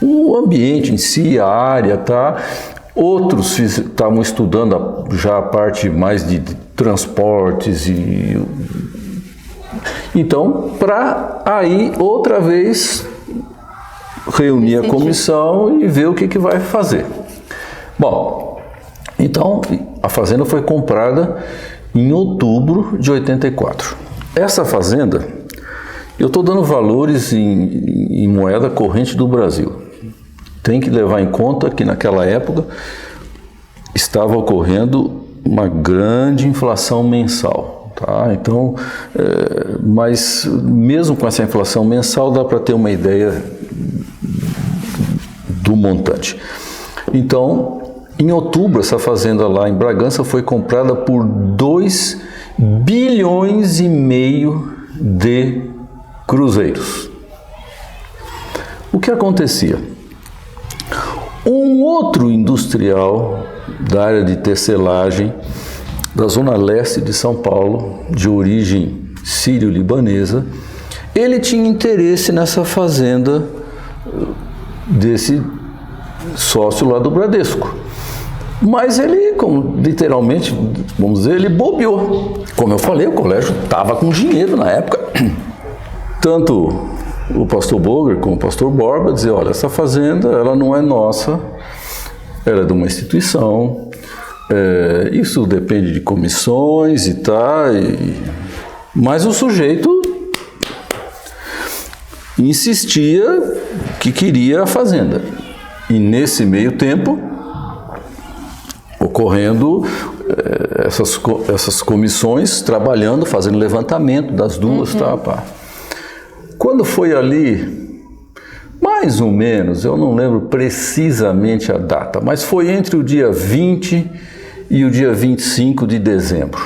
o ambiente em si, a área, tá? Outros estavam estudando já a parte mais de transportes e... Então, para aí outra vez reunir a comissão e ver o que vai fazer. Bom, então a fazenda foi comprada em outubro de 84. Essa fazenda, eu estou dando valores em moeda corrente do Brasil. Tem que levar em conta que naquela época estava ocorrendo uma grande inflação mensal. Tá? Então, mas mesmo com essa inflação mensal dá para ter uma ideia do montante. Então, em outubro, essa fazenda lá em Bragança foi comprada por 2,5 bilhões de cruzeiros. O que acontecia? Um outro industrial da área de tecelagem da zona leste de São Paulo, de origem sírio-libanesa, ele tinha interesse nessa fazenda desse sócio lá do Bradesco. Mas ele, como, literalmente, vamos dizer, ele bobeou. Como eu falei, o colégio estava com dinheiro na época. Tanto o pastor Boger como o pastor Borba diziam, olha, essa fazenda ela não é nossa, ela é de uma instituição, isso depende de comissões e tal, mas o sujeito insistia que queria a fazenda. E nesse meio tempo, ocorrendo essas comissões, trabalhando, fazendo levantamento das duas, tá, pá. Quando foi ali, mais ou menos, eu não lembro precisamente a data, mas foi entre o dia 20 e o dia 25 de dezembro.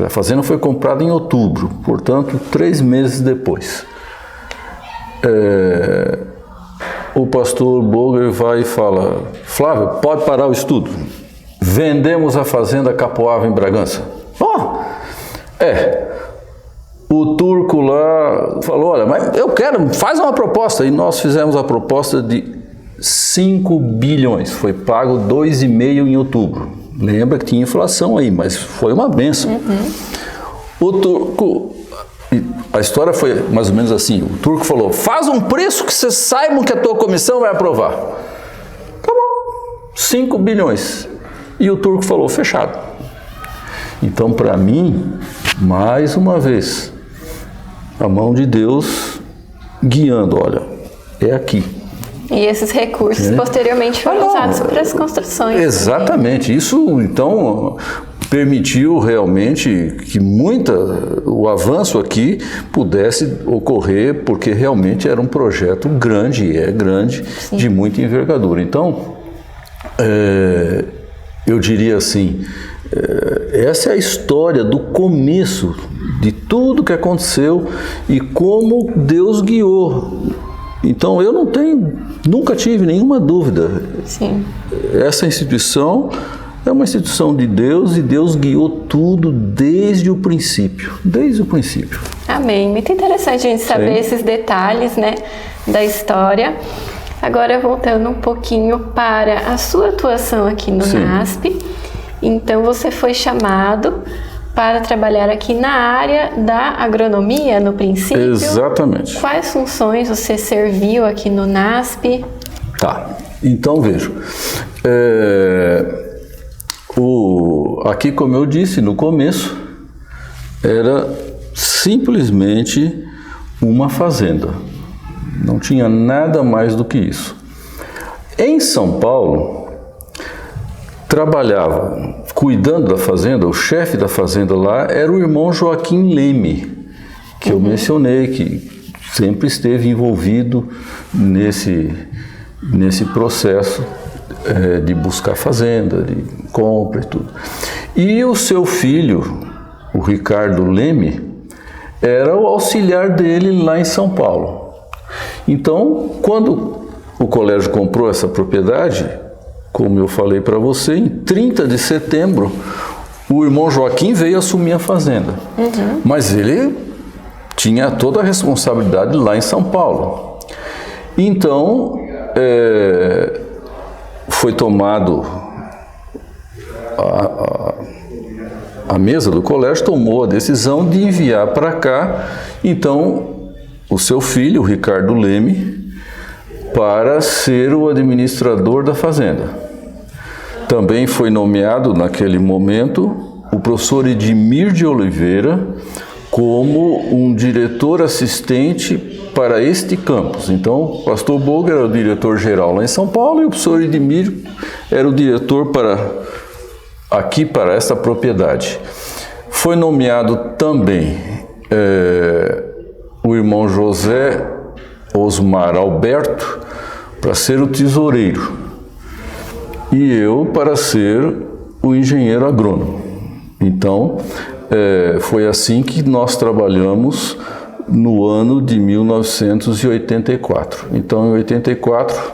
A fazenda foi comprada em outubro, portanto, 3 meses depois. O pastor Boger vai e fala, Flávio, pode parar o estudo. Vendemos a fazenda Capoava em Bragança. O turco lá falou, olha, mas eu quero, faz uma proposta. E nós fizemos a proposta de 5 bilhões. Foi pago 2,5 em outubro. Lembra que tinha inflação aí, mas foi uma benção. O turco, a história foi mais ou menos assim, o turco falou, faz um preço que vocês saibam que a tua comissão vai aprovar. Tá bom, 5 bilhões. E o turco falou, fechado. Então, para mim, mais uma vez, a mão de Deus guiando, olha, é aqui. E esses recursos posteriormente foram usados para as construções. Exatamente. Também. Isso, então, permitiu realmente que o avanço aqui pudesse ocorrer, porque realmente era um projeto grande, e é grande, sim, de muita envergadura. Então, eu diria assim, essa é a história do começo de tudo que aconteceu e como Deus guiou. Então eu nunca tive nenhuma dúvida. Sim. Essa instituição é uma instituição de Deus e Deus guiou tudo desde o princípio. Desde o princípio. Amém. Muito interessante a gente saber esses detalhes, né, da história. Agora, voltando um pouquinho para a sua atuação aqui no NASP. Então, você foi chamado para trabalhar aqui na área da agronomia, no princípio. Exatamente. Quais funções você serviu aqui no NASP? Tá. Então, vejo. Aqui, como eu disse no começo, era simplesmente uma fazenda. Não tinha nada mais do que isso. Em São Paulo, trabalhava, cuidando da fazenda, o chefe da fazenda lá era o irmão Joaquim Leme, que eu mencionei, que sempre esteve envolvido nesse processo de buscar fazenda, de compra e tudo. E o seu filho, o Ricardo Leme, era o auxiliar dele lá em São Paulo. Então, quando o colégio comprou essa propriedade, como eu falei para você, em 30 de setembro, o irmão Joaquim veio assumir a fazenda. Mas ele tinha toda a responsabilidade lá em São Paulo. Então, foi tomado, a mesa do colégio tomou a decisão de enviar para cá, então, o seu filho, o Ricardo Leme, para ser o administrador da fazenda. Também foi nomeado, naquele momento, o professor Edmir de Oliveira como um diretor assistente para este campus. Então, o pastor Boger era o diretor-geral lá em São Paulo e o professor Edmir era o diretor aqui para essa propriedade. Foi nomeado também o irmão José Osmar Alberto para ser o tesoureiro e eu para ser o engenheiro agrônomo. Então, foi assim que nós trabalhamos no ano de 1984. Então, em 84,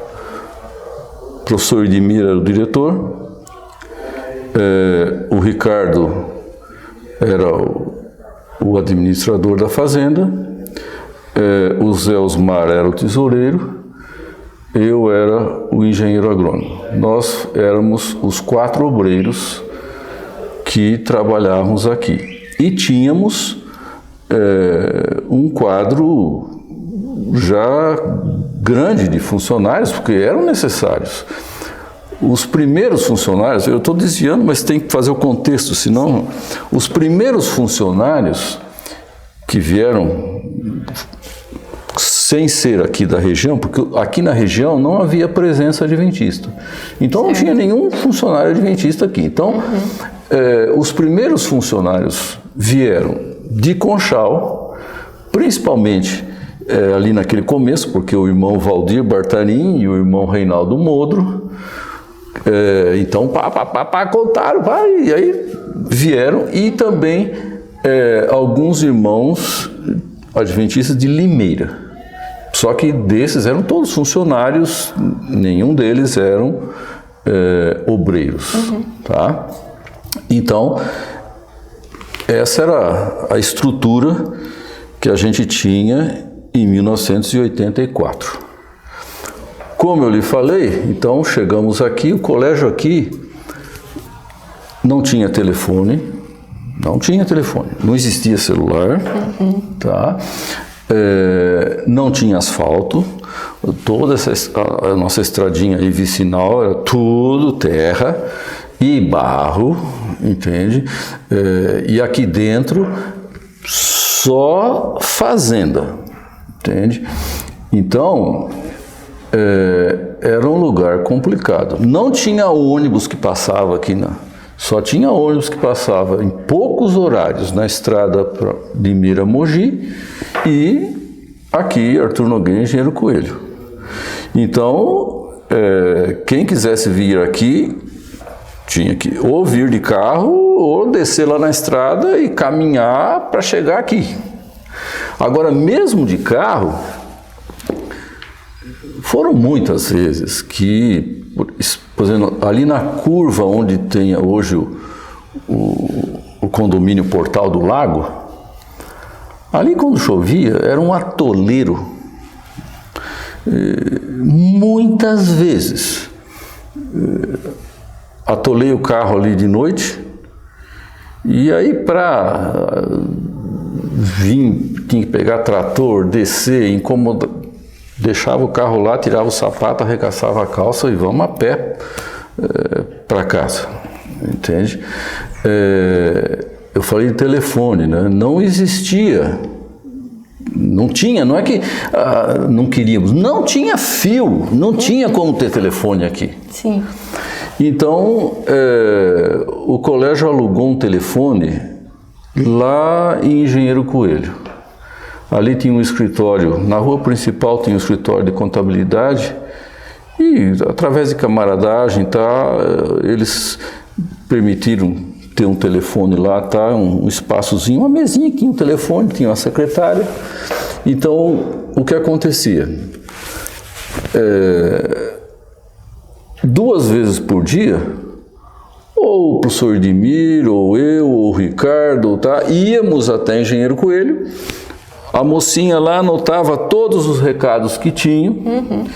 o professor Edmir era o diretor, o Ricardo era o administrador da fazenda, o Zé Osmar era o tesoureiro eu era o engenheiro agrônomo. Nós éramos os 4 obreiros que trabalhávamos aqui. E tínhamos um quadro já grande de funcionários, porque eram necessários. Os primeiros funcionários, eu estou desviando, mas tem que fazer o contexto, senão... Os primeiros funcionários que vieram sem ser aqui da região, porque aqui na região não havia presença adventista. Então não tinha nenhum funcionário adventista aqui. Então, os primeiros funcionários vieram de Conchal, principalmente ali naquele começo, porque o irmão Valdir Bartarim e o irmão Reinaldo Modro, então contaram, e aí vieram, e também alguns irmãos adventistas de Limeira. Só que desses eram todos funcionários, nenhum deles eram obreiros. Tá? Então, essa era a estrutura que a gente tinha em 1984. Como eu lhe falei, então chegamos aqui, o colégio aqui não tinha telefone, não existia celular, tá? Não tinha asfalto, toda a nossa estradinha aí vicinal era tudo terra e barro, entende? E aqui dentro só fazenda, entende? Então era um lugar complicado. Não tinha ônibus que passava aqui, só tinha ônibus que passava em poucos horários na estrada para Limeira Mogi e aqui Arthur Nogueira, Engenheiro Coelho. Então, quem quisesse vir aqui tinha que ou vir de carro ou descer lá na estrada e caminhar para chegar aqui. Agora, mesmo de carro, foram muitas vezes que, por exemplo, ali na curva onde tem hoje o condomínio Portal do Lago, ali quando chovia era um atoleiro. Muitas vezes atolei o carro ali de noite e aí para vir, tinha que pegar trator, descer, incomodar, deixava o carro lá, tirava o sapato, arregaçava a calça e vamos a pé para casa, entende? Eu falei de telefone, né? Não existia, não tinha, não é que não queríamos, não tinha fio, não tinha como ter telefone aqui. Sim. Então, o colégio alugou um telefone lá em Engenheiro Coelho. Ali tinha um escritório, na rua principal tinha um escritório de contabilidade e, através de camaradagem, eles permitiram ter um telefone lá, tá? Um espaçozinho, uma mesinha aqui, um telefone, tinha uma secretária. Então, o que acontecia? 2 vezes por dia, ou o professor Edmir, ou eu, ou o Ricardo, tá? Íamos até Engenheiro Coelho, a mocinha lá anotava todos os recados que tinham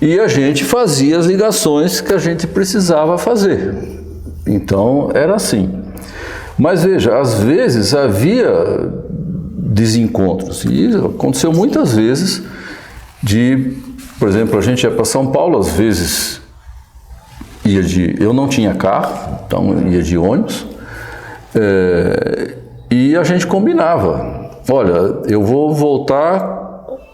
e a gente fazia as ligações que a gente precisava fazer. Então, era assim. Mas veja, às vezes havia desencontros e aconteceu muitas vezes por exemplo, a gente ia para São Paulo, às vezes eu não tinha carro, então ia de ônibus, e a gente combinava. Olha, eu vou voltar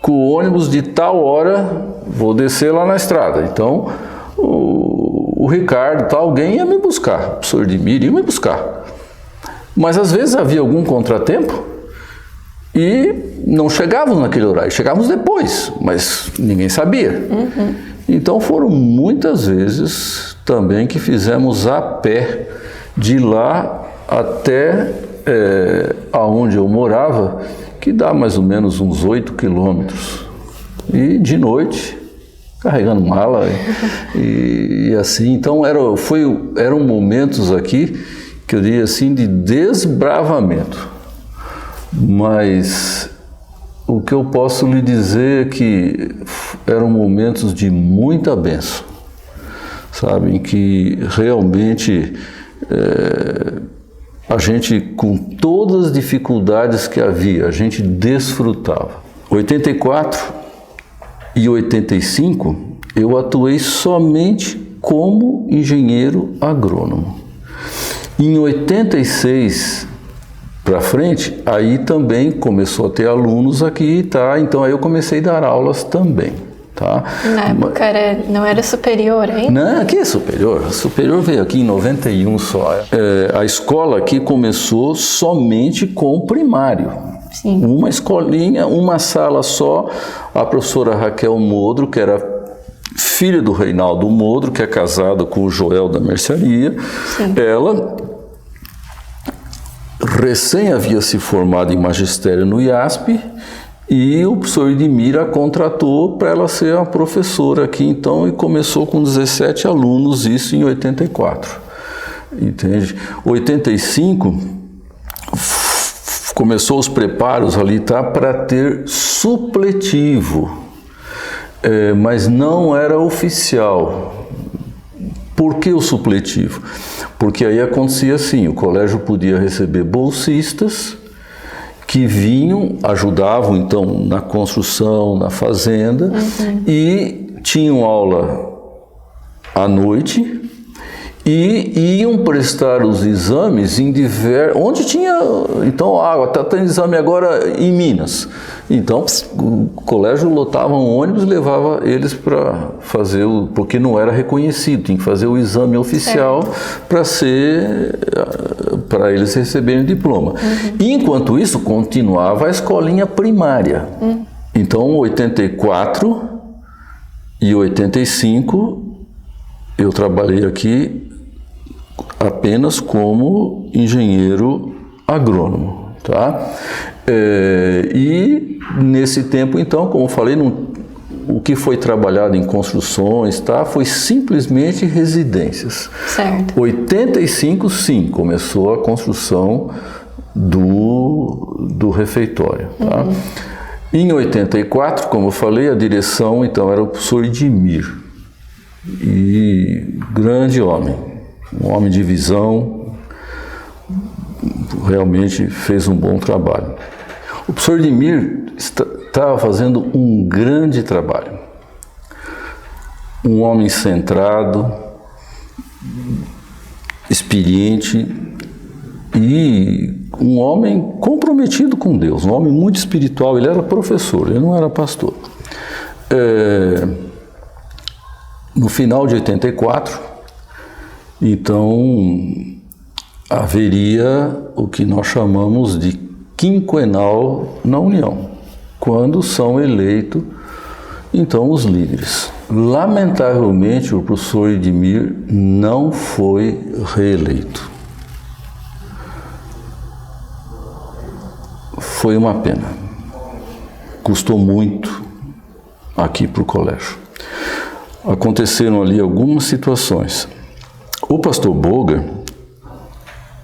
com o ônibus de tal hora, vou descer lá na estrada. Então, o Ricardo, alguém ia me buscar, o professor Edmir ia me buscar. Mas às vezes havia algum contratempo e não chegávamos naquele horário, chegávamos depois, mas ninguém sabia. Então foram muitas vezes também que fizemos a pé de lá até aonde eu morava, que dá mais ou menos uns 8 quilômetros. E de noite, carregando mala e assim. Então eram momentos aqui que eu diria assim de desbravamento. Mas o que eu posso lhe dizer é que eram momentos de muita bênção, sabe, em que realmente a gente, com todas as dificuldades que havia, a gente desfrutava. 84 e 85, eu atuei somente como engenheiro agrônomo. Em 86 para frente, aí também começou a ter alunos aqui, tá? Então aí eu comecei a dar aulas também, tá? Na época não era superior, hein? Não, aqui é superior. A superior veio aqui em 91 só. A escola aqui começou somente com o primário. Sim. Uma escolinha, uma sala só. A professora Raquel Modro, que era filha do Reinaldo Modro, que é casado com o Joel da Mercearia. Sim. Ela recém havia se formado em magistério no IASP e o professor Edmir a contratou para ela ser a professora aqui, então, e começou com 17 alunos, isso em 84, entende? 85 começou os preparos ali, tá, para ter supletivo, mas não era oficial. Por que o supletivo? Porque aí acontecia assim, o colégio podia receber bolsistas que vinham, ajudavam então na construção, na fazenda, e tinham aula à noite e iam prestar os exames em onde tinha, então, está tendo exame agora em Minas. Então, o colégio lotava um ônibus e levava eles para fazer porque não era reconhecido, tinha que fazer o exame oficial para eles receberem o diploma. E, enquanto isso, continuava a escolinha primária. Então, 84 e 85, eu trabalhei aqui apenas como engenheiro agrônomo, tá? E nesse tempo, então, como eu falei, o que foi trabalhado em construções, tá, foi simplesmente residências. Certo. 85, sim, começou a construção do refeitório, tá? Em 84, como eu falei, a direção, então, era o professor Edmir, e grande homem, um homem de visão, realmente fez um bom trabalho. O professor Edmir estava fazendo um grande trabalho. Um homem centrado, experiente e um homem comprometido com Deus, um homem muito espiritual. Ele era professor, ele não era pastor. No final de 84, então, haveria o que nós chamamos de quinquenal na União, quando são eleitos, então, os líderes. Lamentavelmente, o professor Edmir não foi reeleito. Foi uma pena. Custou muito aqui para o colégio. Aconteceram ali algumas situações. O pastor Boger,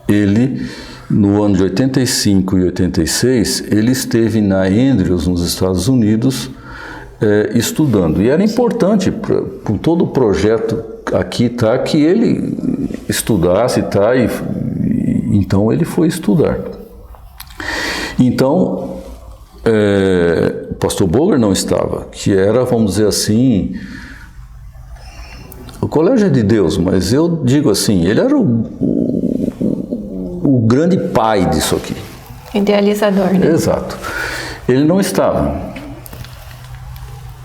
ele, no ano de 85 e 86, ele esteve na Andrews, nos Estados Unidos, estudando. E era importante para todo o projeto aqui, tá, que ele estudasse, tá, então ele foi estudar. Então, o pastor Boger não estava, que era, vamos dizer assim, o colégio é de Deus, mas eu digo assim, ele era o grande pai disso aqui. Idealizador, né? Exato. Ele não estava.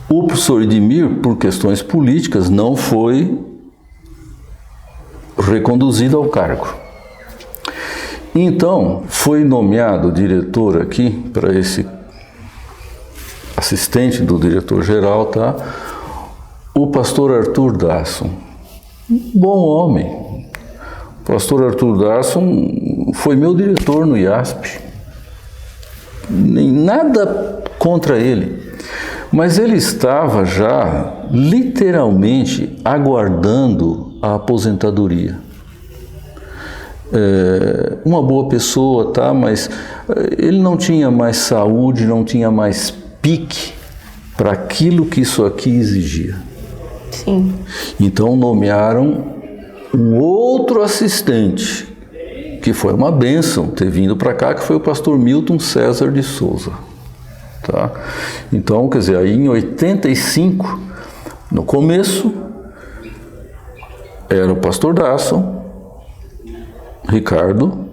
O professor Edmir, por questões políticas, não foi reconduzido ao cargo. Então, foi nomeado diretor aqui, para esse assistente do diretor-geral, tá? O pastor Arthur Dasson. Um bom homem. O pastor Arthur Dasson foi meu diretor no IASP. Nem nada contra ele. Mas ele estava já, literalmente, aguardando a aposentadoria. uma boa pessoa, tá? Mas ele não tinha mais saúde, não tinha mais pique para aquilo que isso aqui exigia. Sim. Então nomearam um outro assistente, que foi uma bênção ter vindo para cá, que foi o pastor Milton César de Souza. Tá? Então, quer dizer, aí em 85, no começo, era o pastor Dasson, Ricardo,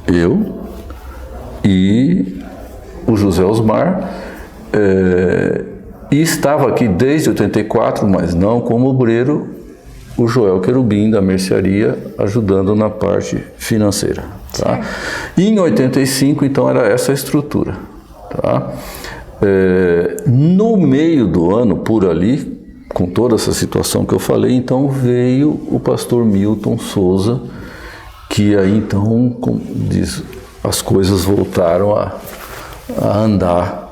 eu e o José Osmar, e estava aqui desde 84, mas não como obreiro, o Joel Querubim da mercearia, ajudando na parte financeira. Tá? E em 85, então, era essa a estrutura. Tá? No meio do ano, por ali, com toda essa situação que eu falei, então veio o pastor Milton Souza, que aí então, como diz, as coisas voltaram a andar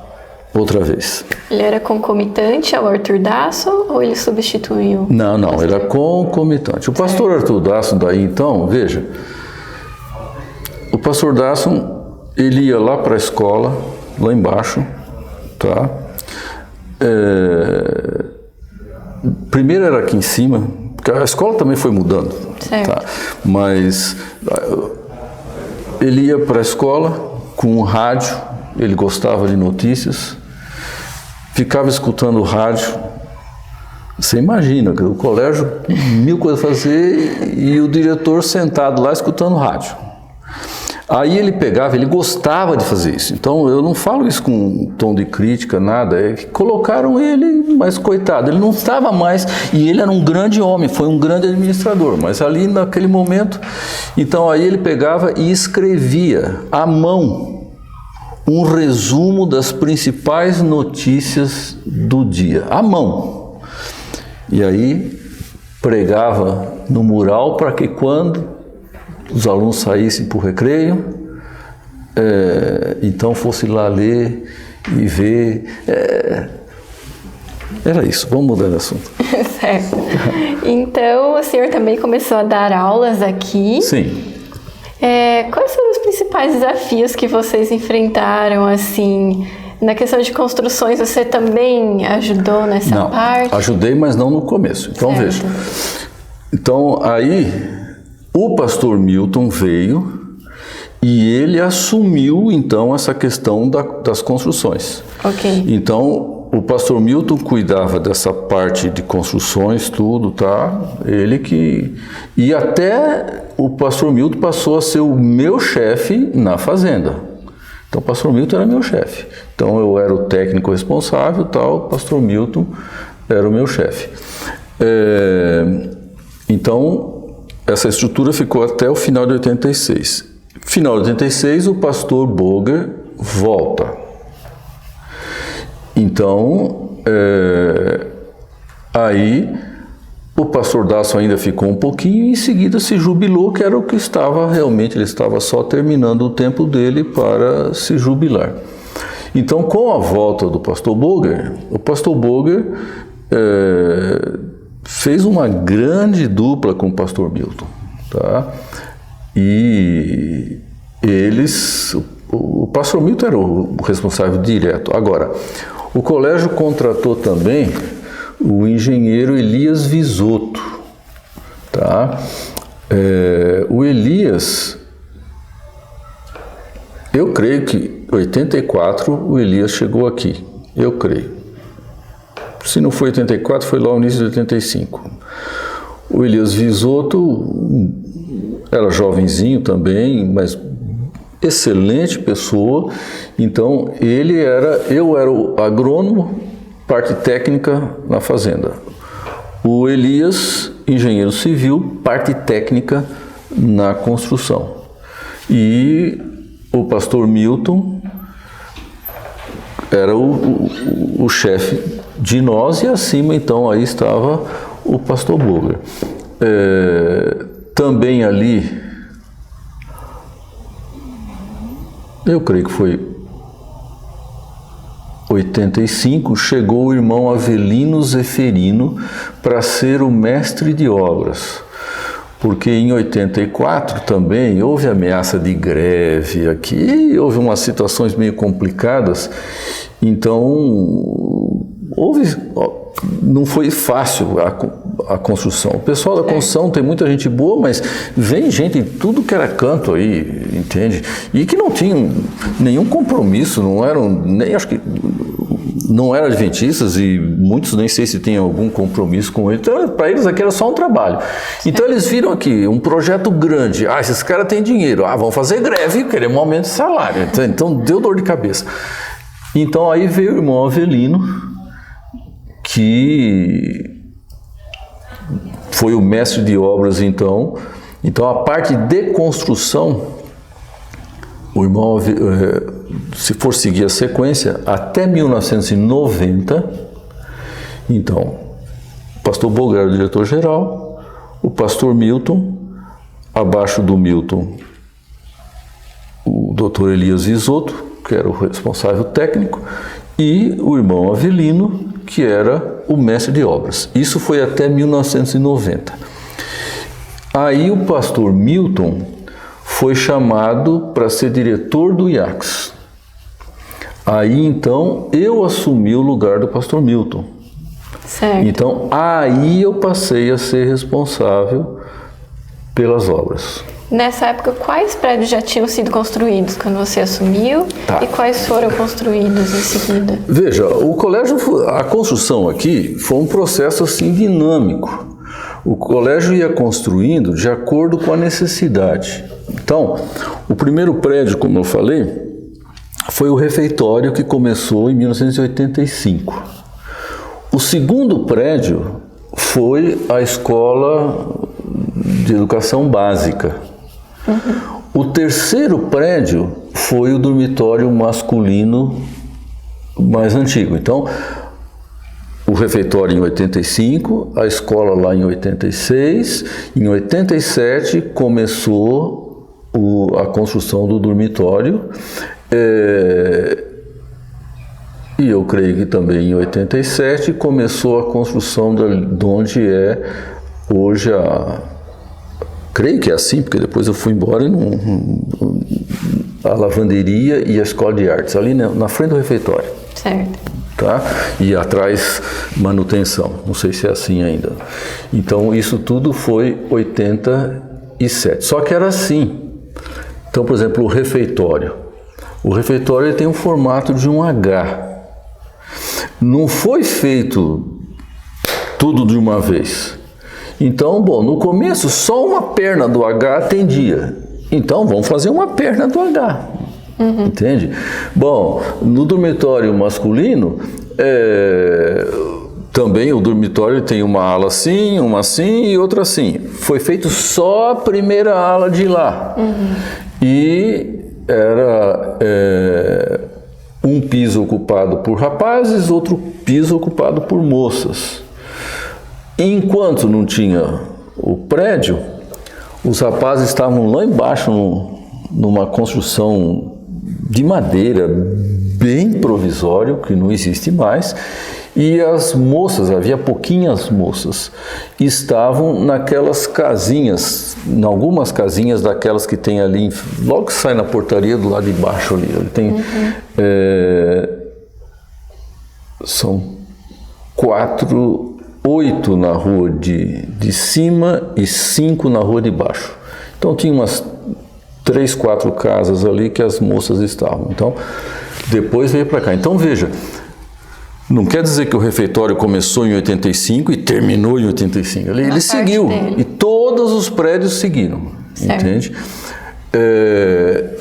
outra vez. Ele era concomitante ao Arthur Dasson ou ele substituiu? Não, era concomitante. O pastor Arthur Dasson daí então, veja, o pastor Dasson, ele ia lá para a escola, lá embaixo, tá? Primeiro era aqui em cima, porque a escola também foi mudando, tá? Mas ele ia para a escola com um rádio, ele gostava de notícias, ficava escutando o rádio. Você imagina, o colégio, mil coisas a fazer e o diretor sentado lá escutando o rádio. Aí ele pegava, ele gostava de fazer isso. Então eu não falo isso com um tom de crítica, nada. É que colocaram ele, mas coitado, ele não estava mais. E ele era um grande homem, foi um grande administrador. Mas ali naquele momento, então aí ele pegava e escrevia à mão um resumo das principais notícias do dia, à mão. E aí pregava no mural para que quando os alunos saíssem para o recreio, então fosse lá ler e ver. Era isso, vamos mudar de assunto. Certo. Então, o senhor também começou a dar aulas aqui. Sim. Quais foram os principais desafios que vocês enfrentaram, assim, na questão de construções? Você também ajudou nessa parte? Não, ajudei, mas não no começo. Então, certo. Veja. Então, aí, o pastor Milton veio e ele assumiu, então, essa questão das construções. Ok. Então, o pastor Milton cuidava dessa parte de construções, tudo, tá? Ele que... E até o pastor Milton passou a ser o meu chefe na fazenda. Então, o pastor Milton era meu chefe. Então, eu era o técnico responsável, tal, o pastor Milton era o meu chefe. Então, essa estrutura ficou até o final de 86. Final de 86, o pastor Boger volta. Então, aí o pastor Dasson ainda ficou um pouquinho e em seguida se jubilou, que era o que estava realmente, ele estava só terminando o tempo dele para se jubilar. Então, com a volta do pastor Boger, o pastor Boger fez uma grande dupla com o pastor Milton, tá? E eles, o pastor Milton era o responsável direto. Agora, o colégio contratou também o engenheiro Elias Visotto, tá? O Elias, eu creio que em 84 o Elias chegou aqui, eu creio. Se não foi 84, foi lá no início de 85. O Elias Visotto era jovenzinho também, mas excelente pessoa. Então eu era o agrônomo, parte técnica na fazenda. O Elias, engenheiro civil, parte técnica na construção. E o pastor Milton era o chefe de nós e acima então aí estava o pastor Boger. Também ali, eu creio que foi 85, chegou o irmão Avelino Zeferino para ser o mestre de obras. porque em 84 também houve ameaça de greve aqui, houve umas situações meio complicadas, então não foi fácil a construção. O pessoal da construção tem muita gente boa, mas vem gente de tudo que era canto aí, entende? E que não tinham nenhum compromisso, não eram, nem acho que não eram adventistas e muitos nem sei se tinham algum compromisso com ele. Então, para eles aqui era só um trabalho. Então eles viram aqui um projeto grande. Esses caras têm dinheiro. Vão fazer greve, queremos um aumento de salário. Então deu dor de cabeça. Então aí veio o irmão Avelino, que foi o mestre de obras então. Então a parte de construção, o irmão, se for seguir a sequência, até 1990, então, o pastor Bogar era o diretor-geral, o pastor Milton, abaixo do Milton, o doutor Elias Isoto, que era o responsável técnico, e o irmão Avelino, que era o mestre de obras. Isso foi até 1990. Aí o pastor Milton foi chamado para ser diretor do IACS. Aí então eu assumi o lugar do pastor Milton. Certo. Então aí eu passei a ser responsável pelas obras. Nessa época, quais prédios já tinham sido construídos quando você assumiu? Tá. E quais foram construídos em seguida? Veja, o colégio, a construção aqui foi um processo assim dinâmico. O colégio ia construindo de acordo com a necessidade. Então, o primeiro prédio, como eu falei, foi o refeitório, que começou em 1985. O segundo prédio foi a escola de educação básica. O terceiro prédio foi o dormitório masculino mais antigo. Então, o refeitório em 85, a escola lá em 86, em 87 começou a construção do dormitório, e eu creio que também em 87 começou a construção de onde é hoje creio que é assim, porque depois eu fui embora e a lavanderia e a escola de artes, ali na frente do refeitório. Certo. Tá? E atrás manutenção, não sei se é assim ainda. Então isso tudo foi 87. Só que era assim. Então, por exemplo, o refeitório. O refeitório ele tem um formato de um H. Não foi feito tudo de uma vez. Então, bom, no começo só uma perna do H atendia. Então vamos fazer uma perna do H. Entende? Bom, no dormitório masculino, também o dormitório tem uma ala assim, uma assim e outra assim. Foi feito só a primeira ala de lá. E era um piso ocupado por rapazes, outro piso ocupado por moças. Enquanto não tinha o prédio, os rapazes estavam lá embaixo numa construção de madeira bem provisório, que não existe mais, e as moças, havia pouquinhas moças, estavam naquelas casinhas, em algumas casinhas daquelas que tem ali, logo que sai na portaria do lado de baixo ali, tem, são 8 na rua de cima e 5 na rua de baixo. Então tinha umas 3, 4 casas ali que as moças estavam. Então depois veio para cá. Então veja, não quer dizer que o refeitório começou em 85 e terminou em 85. Ele seguiu dele. E todos os prédios seguiram. Certo. Entende?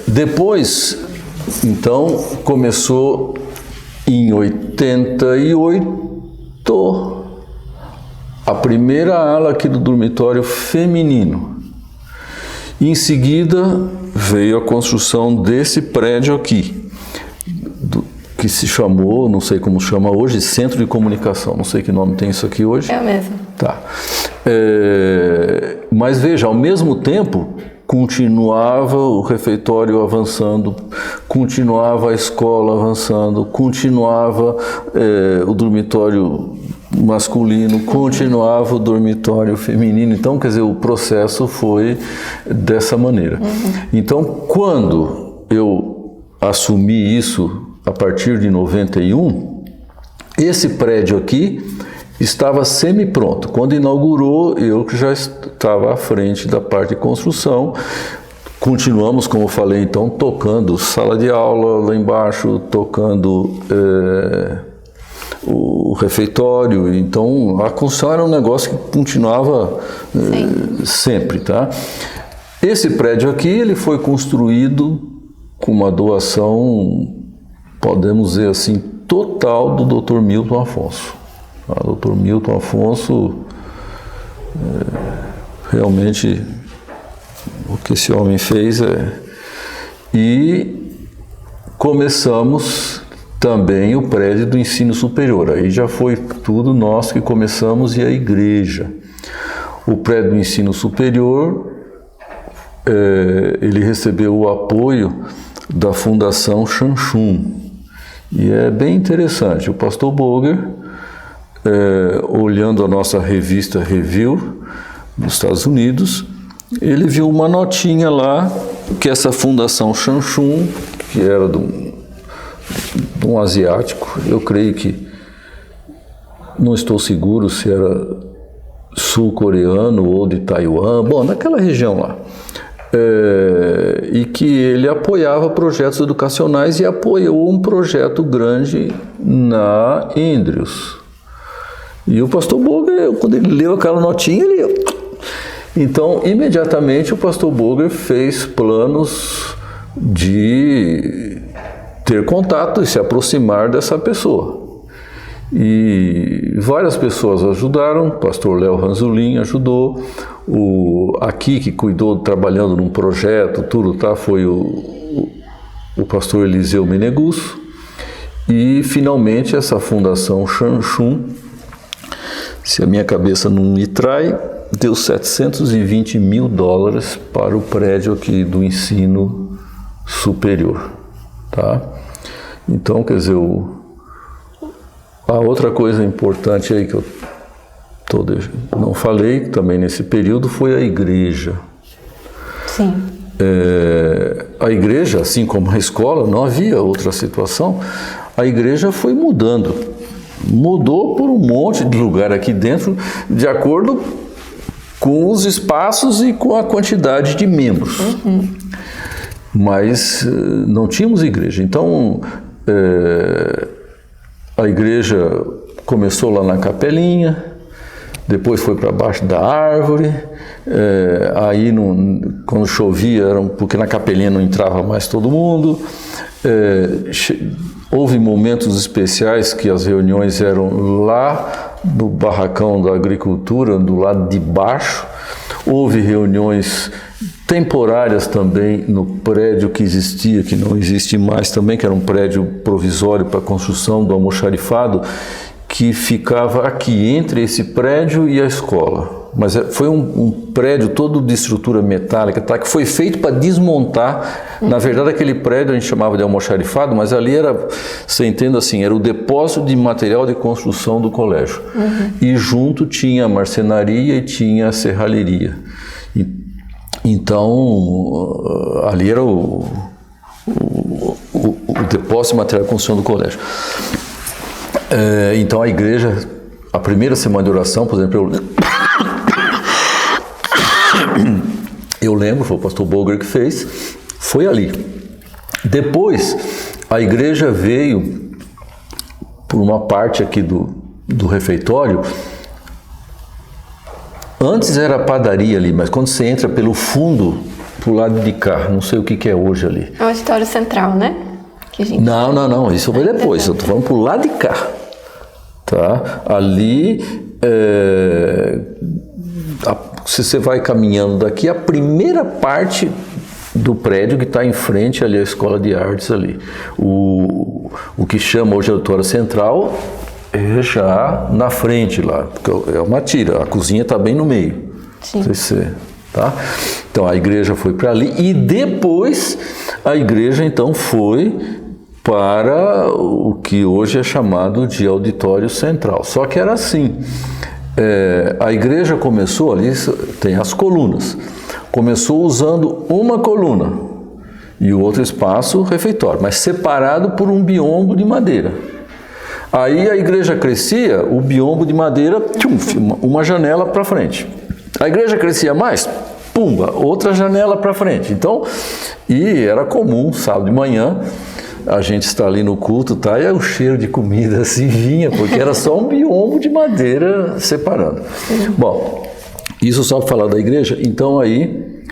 Depois, então, começou em 88 a primeira ala aqui do dormitório feminino. Em seguida veio a construção desse prédio aqui, que se chamou, não sei como chama hoje, Centro de Comunicação. Não sei que nome tem isso aqui hoje. É o mesmo. Tá. Mas veja, ao mesmo tempo, continuava o refeitório avançando, continuava a escola avançando, continuava o dormitório masculino, continuava o dormitório feminino. Então, quer dizer, o processo foi dessa maneira. Então, quando eu assumi isso a partir de 91, esse prédio aqui estava semi-pronto. Quando inaugurou, eu que já estava à frente da parte de construção. Continuamos, como eu falei, então, tocando sala de aula lá embaixo, tocando o refeitório. Então, a construção era um negócio que continuava sempre, tá? Esse prédio aqui, ele foi construído com uma doação, podemos dizer assim, total do Dr. Milton Afonso. O Dr. Milton Afonso, realmente, o que esse homem fez E começamos também o prédio do ensino superior. Aí já foi tudo nós que começamos e a igreja. O prédio do ensino superior, ele recebeu o apoio da Fundação Chanchun. E é bem interessante. O pastor Boger, olhando a nossa revista Review nos Estados Unidos, ele viu uma notinha lá que essa Fundação Chanchun, que era de um asiático, eu creio que, não estou seguro se era sul-coreano ou de Taiwan, bom, naquela região lá, e que ele apoiava projetos educacionais e apoiou um projeto grande na Andrews. E o pastor Boger, quando ele leu aquela notinha, então, imediatamente o pastor Boger fez planos de ter contato e se aproximar dessa pessoa. E várias pessoas ajudaram, o pastor Léo Ranzolin ajudou, aqui que cuidou, trabalhando num projeto, tudo, tá? Foi o pastor Eliseu Menegusso. E, finalmente, essa Fundação Chanchun, se a minha cabeça não me trai, deu $720 mil para o prédio aqui do ensino superior, tá? Então, quer dizer, a outra coisa importante aí que eu não falei também nesse período foi a igreja. Sim. A igreja, assim como a escola, não havia outra situação, a igreja foi mudando. Mudou por um monte de lugar aqui dentro, de acordo com os espaços e com a quantidade de membros. Mas não tínhamos igreja. Então, a igreja começou lá na capelinha, depois foi para baixo da árvore, aí quando chovia, porque na capelinha não entrava mais todo mundo. Houve momentos especiais que as reuniões eram lá no barracão da agricultura, do lado de baixo. Houve reuniões temporárias também no prédio que existia, que não existe mais também, que era um prédio provisório para a construção do almoxarifado, que ficava aqui entre esse prédio e a escola. Mas foi um prédio todo de estrutura metálica, tá, que foi feito para desmontar. Na verdade, aquele prédio a gente chamava de almoxarifado, mas ali era, você entende assim, era o depósito de material de construção do colégio. E junto tinha a marcenaria e tinha a serralheria. Então, ali era o depósito de material de construção do colégio. Então, a igreja, a primeira semana de oração, por exemplo, eu lembro, foi o pastor Boger que fez, foi ali. Depois, a igreja veio por uma parte aqui do refeitório. Antes era a padaria ali, mas quando você entra pelo fundo, pro lado de cá, não sei o que é hoje ali. É o auditório central, né? Não, isso foi depois, eu tô falando pro lado de cá. Tá? Ali, se você vai caminhando daqui, a primeira parte do prédio que está em frente ali, a Escola de Artes ali. O que chama hoje auditório central é já na frente lá, porque é uma tira, a cozinha está bem no meio. Sim. Tá? Então a igreja foi para ali e depois a igreja então foi para o que hoje é chamado de auditório central. Só que era assim, a igreja começou, ali tem as colunas, começou usando uma coluna e o outro espaço refeitório, mas separado por um biombo de madeira. Aí a igreja crescia, o biombo de madeira, uma janela para frente. A igreja crescia mais, pumba, outra janela para frente. Então, e era comum, sábado de manhã, a gente está ali no culto, tá? E o cheiro de comida assim vinha, porque era só um biombo de madeira separando. Bom, isso só para falar da igreja. Então aí,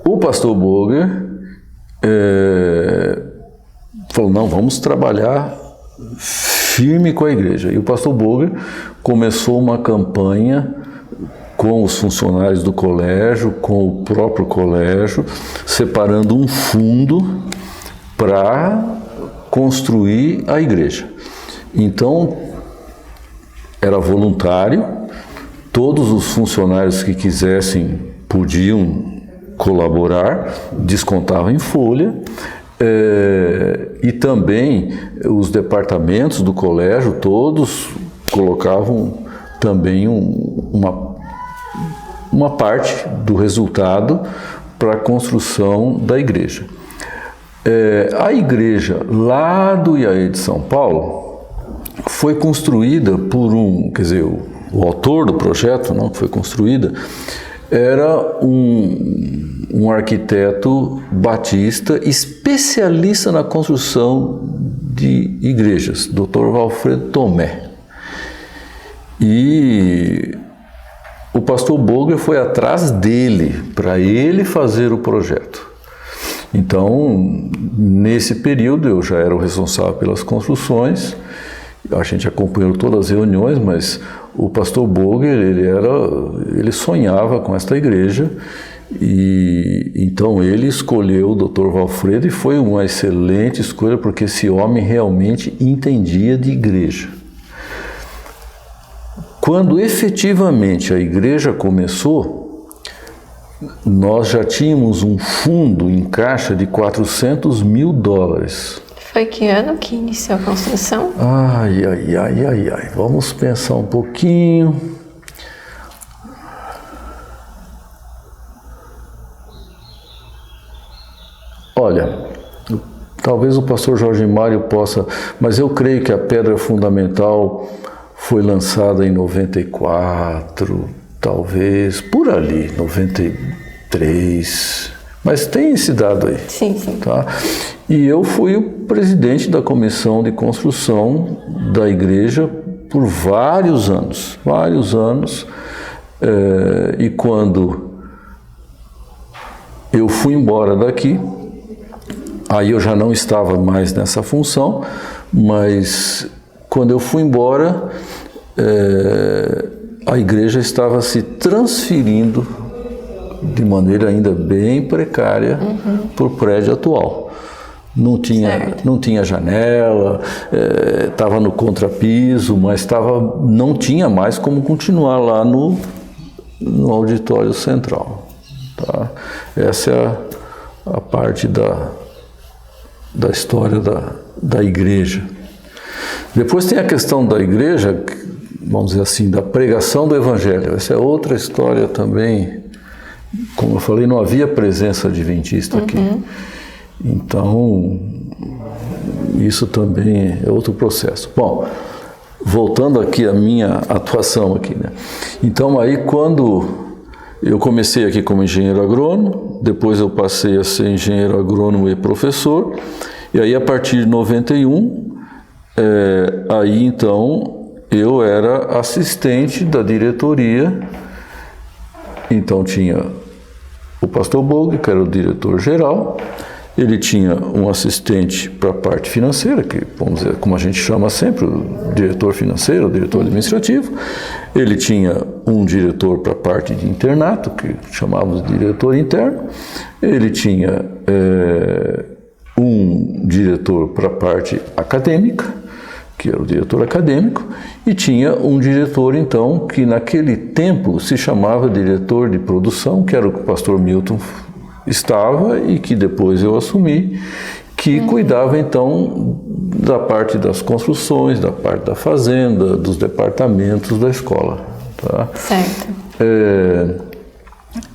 o pastor Boger falou, não, vamos trabalhar firme com a igreja. E o pastor Boger começou uma campanha com os funcionários do colégio, com o próprio colégio, separando um fundo para construir a igreja. Então, era voluntário, todos os funcionários que quisessem podiam colaborar, descontavam em folha, e também os departamentos do colégio, todos colocavam também uma parte do resultado para a construção da igreja. A igreja lá do IAE de São Paulo foi construída por o autor do projeto, não, que foi construída, era um arquiteto batista especialista na construção de igrejas, Dr. Valfredo Tomé. E o pastor Boger foi atrás dele, para ele fazer o projeto. Então, nesse período, eu já era o responsável pelas construções, a gente acompanhou todas as reuniões, mas o pastor Boger, ele sonhava com esta igreja, e então ele escolheu o Dr. Valfredo e foi uma excelente escolha, porque esse homem realmente entendia de igreja. Quando efetivamente a igreja começou, nós já tínhamos um fundo em caixa de $400 mil. Foi que ano que iniciou a construção? Ai. Vamos pensar um pouquinho. Olha, talvez o pastor Jorge Mário possa, mas eu creio que a pedra fundamental foi lançada em 94, talvez, por ali, 93, mas tem esse dado aí. Sim. Tá? E eu fui o presidente da comissão de construção da igreja por vários anos, e quando eu fui embora daqui, aí eu já não estava mais nessa função, mas quando eu fui embora, a igreja estava se transferindo de maneira ainda bem precária para o prédio atual. Não tinha janela, estava no contrapiso, mas não tinha mais como continuar lá no auditório central. Tá? Essa é a parte da história da igreja. Depois tem a questão da igreja, vamos dizer assim, da pregação do evangelho. Essa é outra história também. Como eu falei, não havia presença adventista aqui. Então, isso também é outro processo. Bom, voltando aqui à minha atuação aqui, né? Então, aí quando eu comecei aqui como engenheiro agrônomo, depois eu passei a ser engenheiro agrônomo e professor, e aí a partir de 91, aí então eu era assistente da diretoria. Então tinha o pastor Boger, que era o diretor-geral, ele tinha um assistente para a parte financeira, que vamos dizer, como a gente chama sempre, o diretor financeiro, o diretor administrativo. Ele tinha um diretor para a parte de internato, que chamávamos de diretor interno. Ele tinha um diretor para a parte acadêmica, que era o diretor acadêmico, e tinha um diretor, então, que naquele tempo se chamava diretor de produção, que era o que o pastor Milton estava e que depois eu assumi, que cuidava então da parte das construções, da parte da fazenda, dos departamentos da escola. Tá? Certo.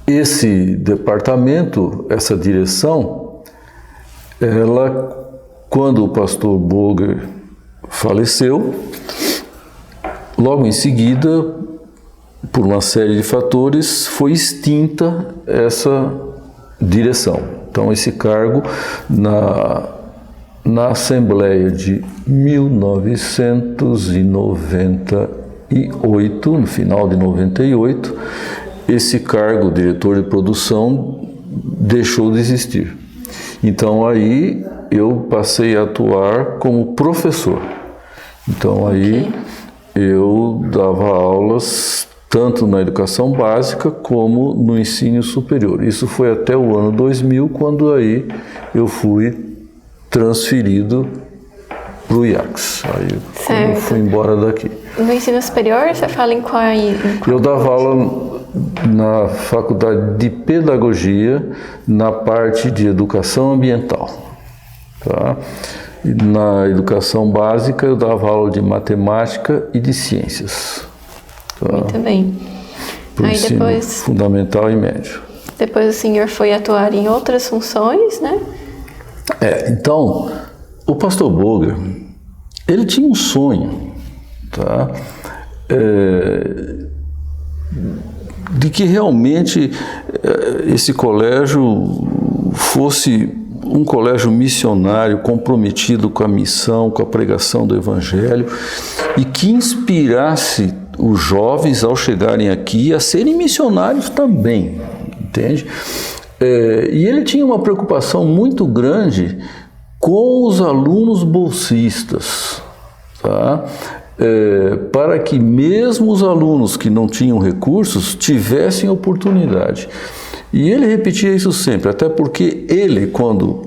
Esse departamento, essa direção, ela, quando o pastor Boger faleceu, logo em seguida, por uma série de fatores, foi extinta essa direção. Então, esse cargo, na Assembleia de 1998, no final de 98, esse cargo, diretor de produção, deixou de existir. Então, aí eu passei a atuar como professor. Então, aí eu dava aulas tanto na educação básica como no ensino superior. Isso foi até o ano 2000, quando aí eu fui transferido para o IACS. Aí eu fui embora daqui. No ensino superior, você fala em qual? Eu dava aula na Faculdade de Pedagogia, na parte de educação ambiental. Tá? E na educação básica, eu dava aula de matemática e de ciências. Tá? Muito bem. Pro ensino depois, fundamental e médio. Depois o senhor foi atuar em outras funções, né? Então, o pastor Boger, ele tinha um sonho, tá? De que realmente esse colégio fosse um colégio missionário comprometido com a missão, com a pregação do Evangelho e que inspirasse os jovens ao chegarem aqui a serem missionários também, entende? E ele tinha uma preocupação muito grande com os alunos bolsistas, tá? Para que mesmo os alunos que não tinham recursos tivessem oportunidade. E ele repetia isso sempre, até porque ele, quando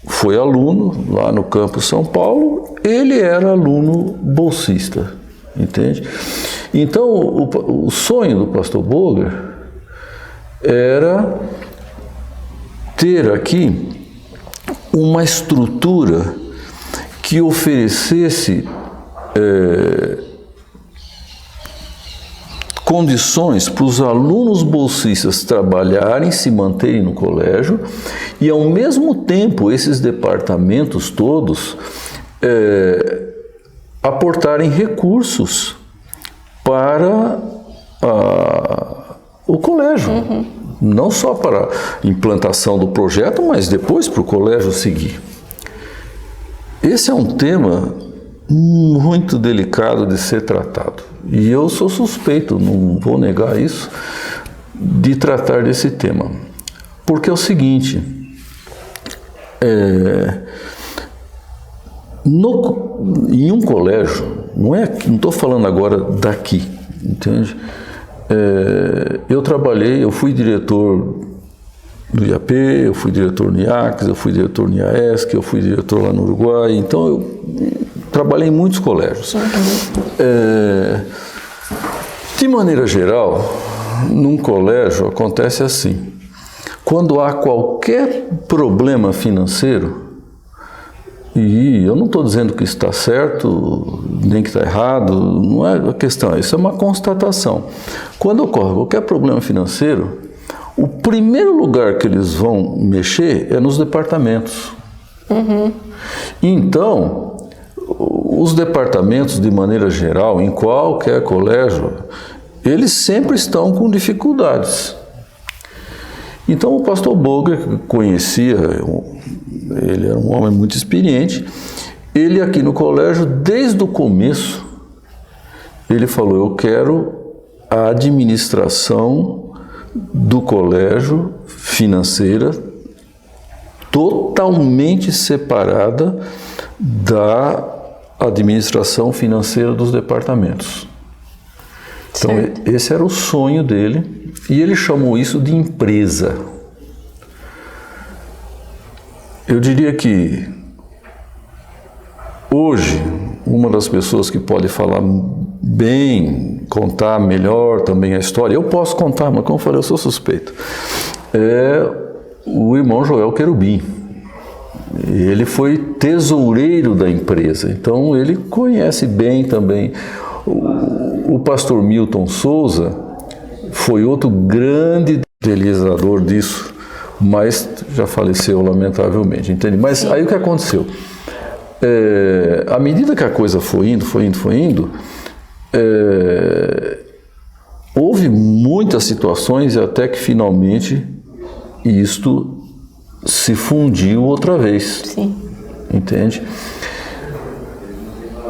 foi aluno lá no campus São Paulo, ele era aluno bolsista, entende? Então, o sonho do pastor Boger era ter aqui uma estrutura que oferecesse condições para os alunos bolsistas trabalharem, se manterem no colégio e, ao mesmo tempo, esses departamentos todos aportarem recursos para o colégio. Não só para a implantação do projeto, mas depois para o colégio seguir. Esse é um tema muito delicado de ser tratado. E eu sou suspeito, não vou negar isso, de tratar desse tema. Porque é o seguinte, em um colégio, não estou falando agora daqui, entende? Eu fui diretor do IAP, eu fui diretor no IACS, eu fui diretor no IAESC, eu fui diretor lá no Uruguai, então eu trabalhei em muitos colégios. De maneira geral, num colégio acontece assim, quando há qualquer problema financeiro, e eu não estou dizendo que está certo, nem que está errado, não é a questão, isso é uma constatação. Quando ocorre qualquer problema financeiro, o primeiro lugar que eles vão mexer é nos departamentos. Então, os departamentos, de maneira geral, em qualquer colégio, eles sempre estão com dificuldades. Então, o pastor Boger conhecia, ele era um homem muito experiente, ele aqui no colégio, desde o começo, ele falou, eu quero a administração do colégio financeira totalmente separada da administração financeira dos departamentos. Então, esse era o sonho dele, e ele chamou isso de empresa. Eu diria que hoje, uma das pessoas que pode falar bem, contar melhor também a história, eu posso contar, mas como eu falei, eu sou suspeito, é o irmão Joel Querubim. Ele foi tesoureiro da empresa, então ele conhece bem também. O pastor Milton Souza foi outro grande idealizador disso, mas já faleceu lamentavelmente, entende? Mas aí o que aconteceu? À medida que a coisa foi indo, houve muitas situações e até que finalmente isto se fundiu outra vez. Sim. Entende?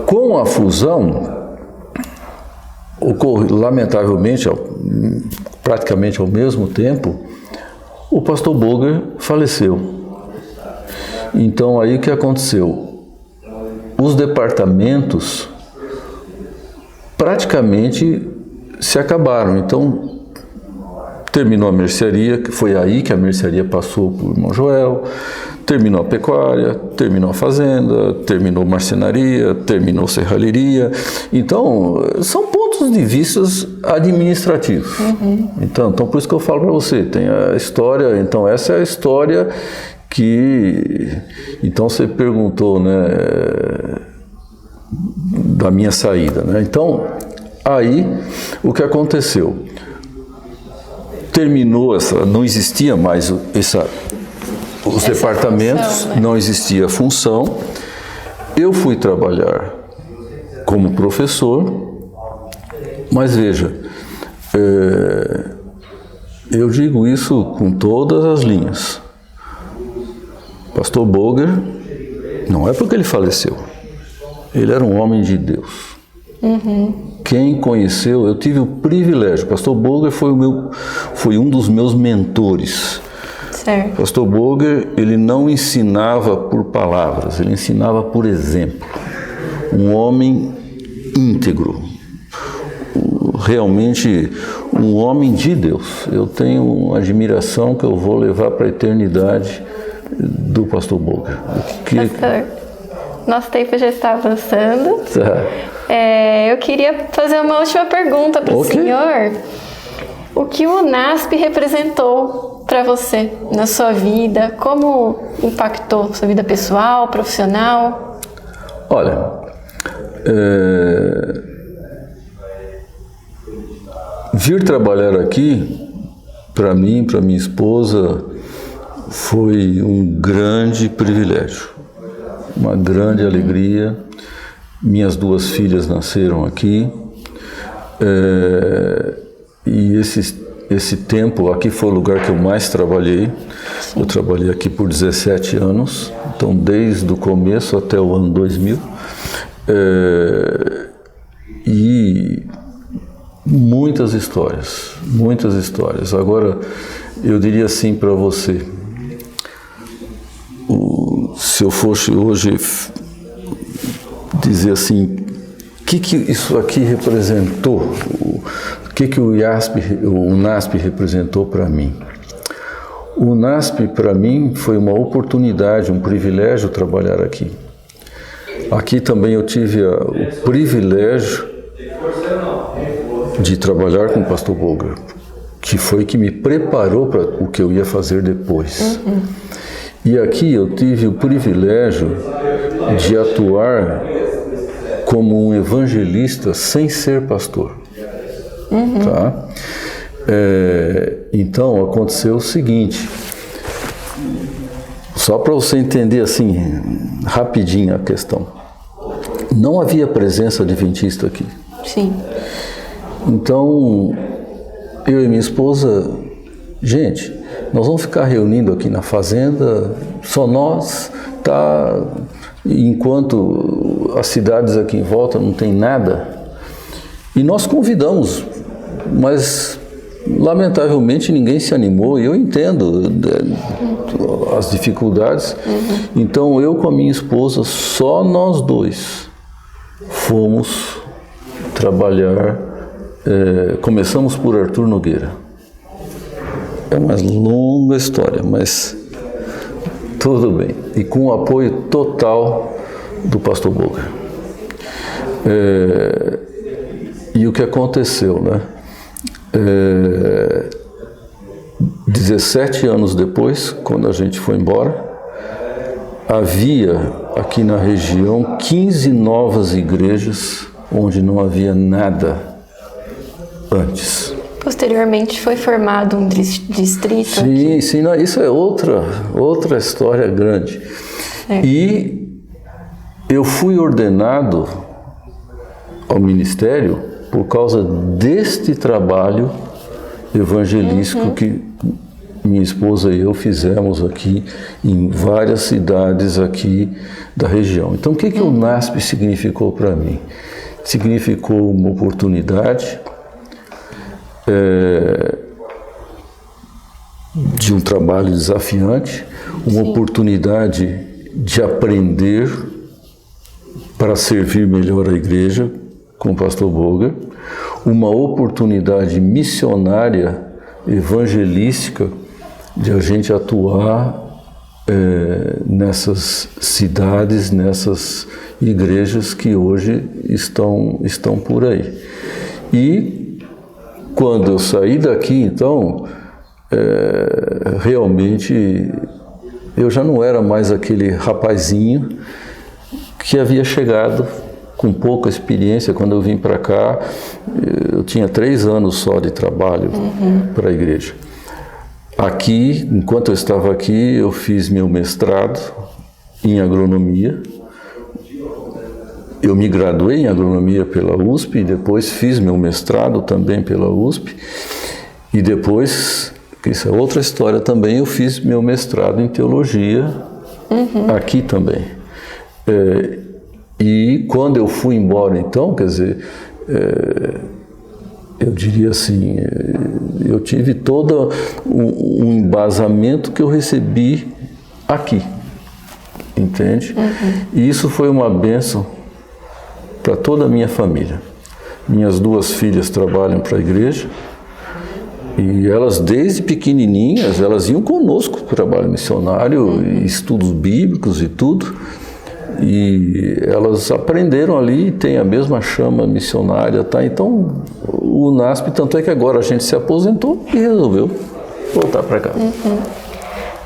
Com a fusão, ocorre, lamentavelmente, praticamente ao mesmo tempo, o pastor Boger faleceu. Então, aí o que aconteceu? Os departamentos praticamente se acabaram. Então, terminou a mercearia, foi aí que a mercearia passou por irmão Joel, terminou a pecuária, terminou a fazenda, terminou marcenaria, terminou serralheria. Então, são pontos de vista administrativos. Então, por isso que eu falo para você, tem a história, então essa é a história que... Então, você perguntou, né, da minha saída, né? Então, aí, o que aconteceu? Terminou não existia mais os departamentos, função, né? Não existia função. Eu fui trabalhar como professor, mas veja, eu digo isso com todas as linhas. Pastor Boger, não é porque ele faleceu, ele era um homem de Deus. Quem conheceu, eu tive o privilégio, pastor Boger foi um dos meus mentores. Certo. Pastor Boger, ele não ensinava por palavras, ele ensinava por exemplo. Um homem íntegro, realmente um homem de Deus. Eu tenho uma admiração que eu vou levar para a eternidade do pastor Boger. Pastor, nosso tempo já está avançando. Tá. Eu queria fazer uma última pergunta para o senhor. O que o NASP representou para você na sua vida? Como impactou sua vida pessoal, profissional? Olha, vir trabalhar aqui, para mim, para minha esposa, foi um grande privilégio, uma grande alegria. Minhas duas filhas nasceram aqui, e esse tempo aqui foi o lugar que eu mais trabalhei. Eu trabalhei aqui por 17 anos, então desde o começo até o ano 2000, e muitas histórias. Agora, eu diria assim para você, se eu fosse hoje dizer assim, o que isso aqui representou, o que o NASP representou para mim? O NASP, para mim, foi uma oportunidade, um privilégio trabalhar aqui. Aqui também eu tive o privilégio de trabalhar com o pastor Boger, que foi que me preparou para o que eu ia fazer depois. E aqui eu tive o privilégio de atuar como um evangelista sem ser pastor. Tá? Então aconteceu o seguinte, só para você entender assim rapidinho a questão. Não havia presença adventista aqui. Sim. Então eu e minha esposa, gente, nós vamos ficar reunindo aqui na fazenda, só nós, tá? Enquanto as cidades aqui em volta não tem nada. E nós convidamos, mas lamentavelmente ninguém se animou, e eu entendo as dificuldades. Então eu com a minha esposa, só nós dois, fomos trabalhar, começamos por Arthur Nogueira. É uma longa história, mas tudo bem. E com o apoio total do pastor Boger. E o que aconteceu, né? 17 anos depois, quando a gente foi embora, havia aqui na região 15 novas igrejas onde não havia nada antes. Posteriormente foi formado um distrito Sim, aqui. sim, não, isso é outra história grande. E eu fui ordenado ao ministério por causa deste trabalho evangelístico que minha esposa e eu fizemos aqui em várias cidades aqui da região. Então, o que o NASP significou para mim? Significou uma oportunidade de um trabalho desafiante, uma oportunidade de aprender para servir melhor a igreja com o pastor Boger, uma oportunidade missionária, evangelística, de a gente atuar nessas cidades, nessas igrejas que hoje estão por aí. E quando eu saí daqui, então, realmente eu já não era mais aquele rapazinho que havia chegado com pouca experiência. Quando eu vim para cá, eu tinha 3 anos só de trabalho para a igreja. Aqui, enquanto eu estava aqui, eu fiz meu mestrado em agronomia. Eu me graduei em agronomia pela USP, e depois fiz meu mestrado também pela USP. E depois, isso é outra história também, eu fiz meu mestrado em teologia aqui também. E quando eu fui embora, então, quer dizer, eu diria assim, eu tive todo um embasamento que eu recebi aqui, entende? E isso foi uma bênção para toda a minha família. Minhas 2 filhas trabalham para a igreja e elas, desde pequenininhas, elas iam conosco para o trabalho missionário, estudos bíblicos e tudo. E elas aprenderam ali, tem a mesma chama missionária, tá? Então, o NASP, tanto é que agora a gente se aposentou e resolveu voltar para cá.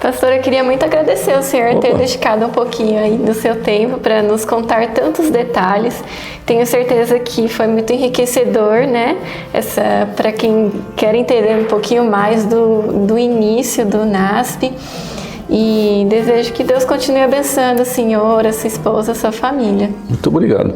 Pastor, eu queria muito agradecer ao senhor ter dedicado um pouquinho aí do seu tempo para nos contar tantos detalhes. Tenho certeza que foi muito enriquecedor, né? Para quem quer entender um pouquinho mais do início do NASP. E desejo que Deus continue abençoando o senhor, a sua esposa, a sua família. Muito obrigado.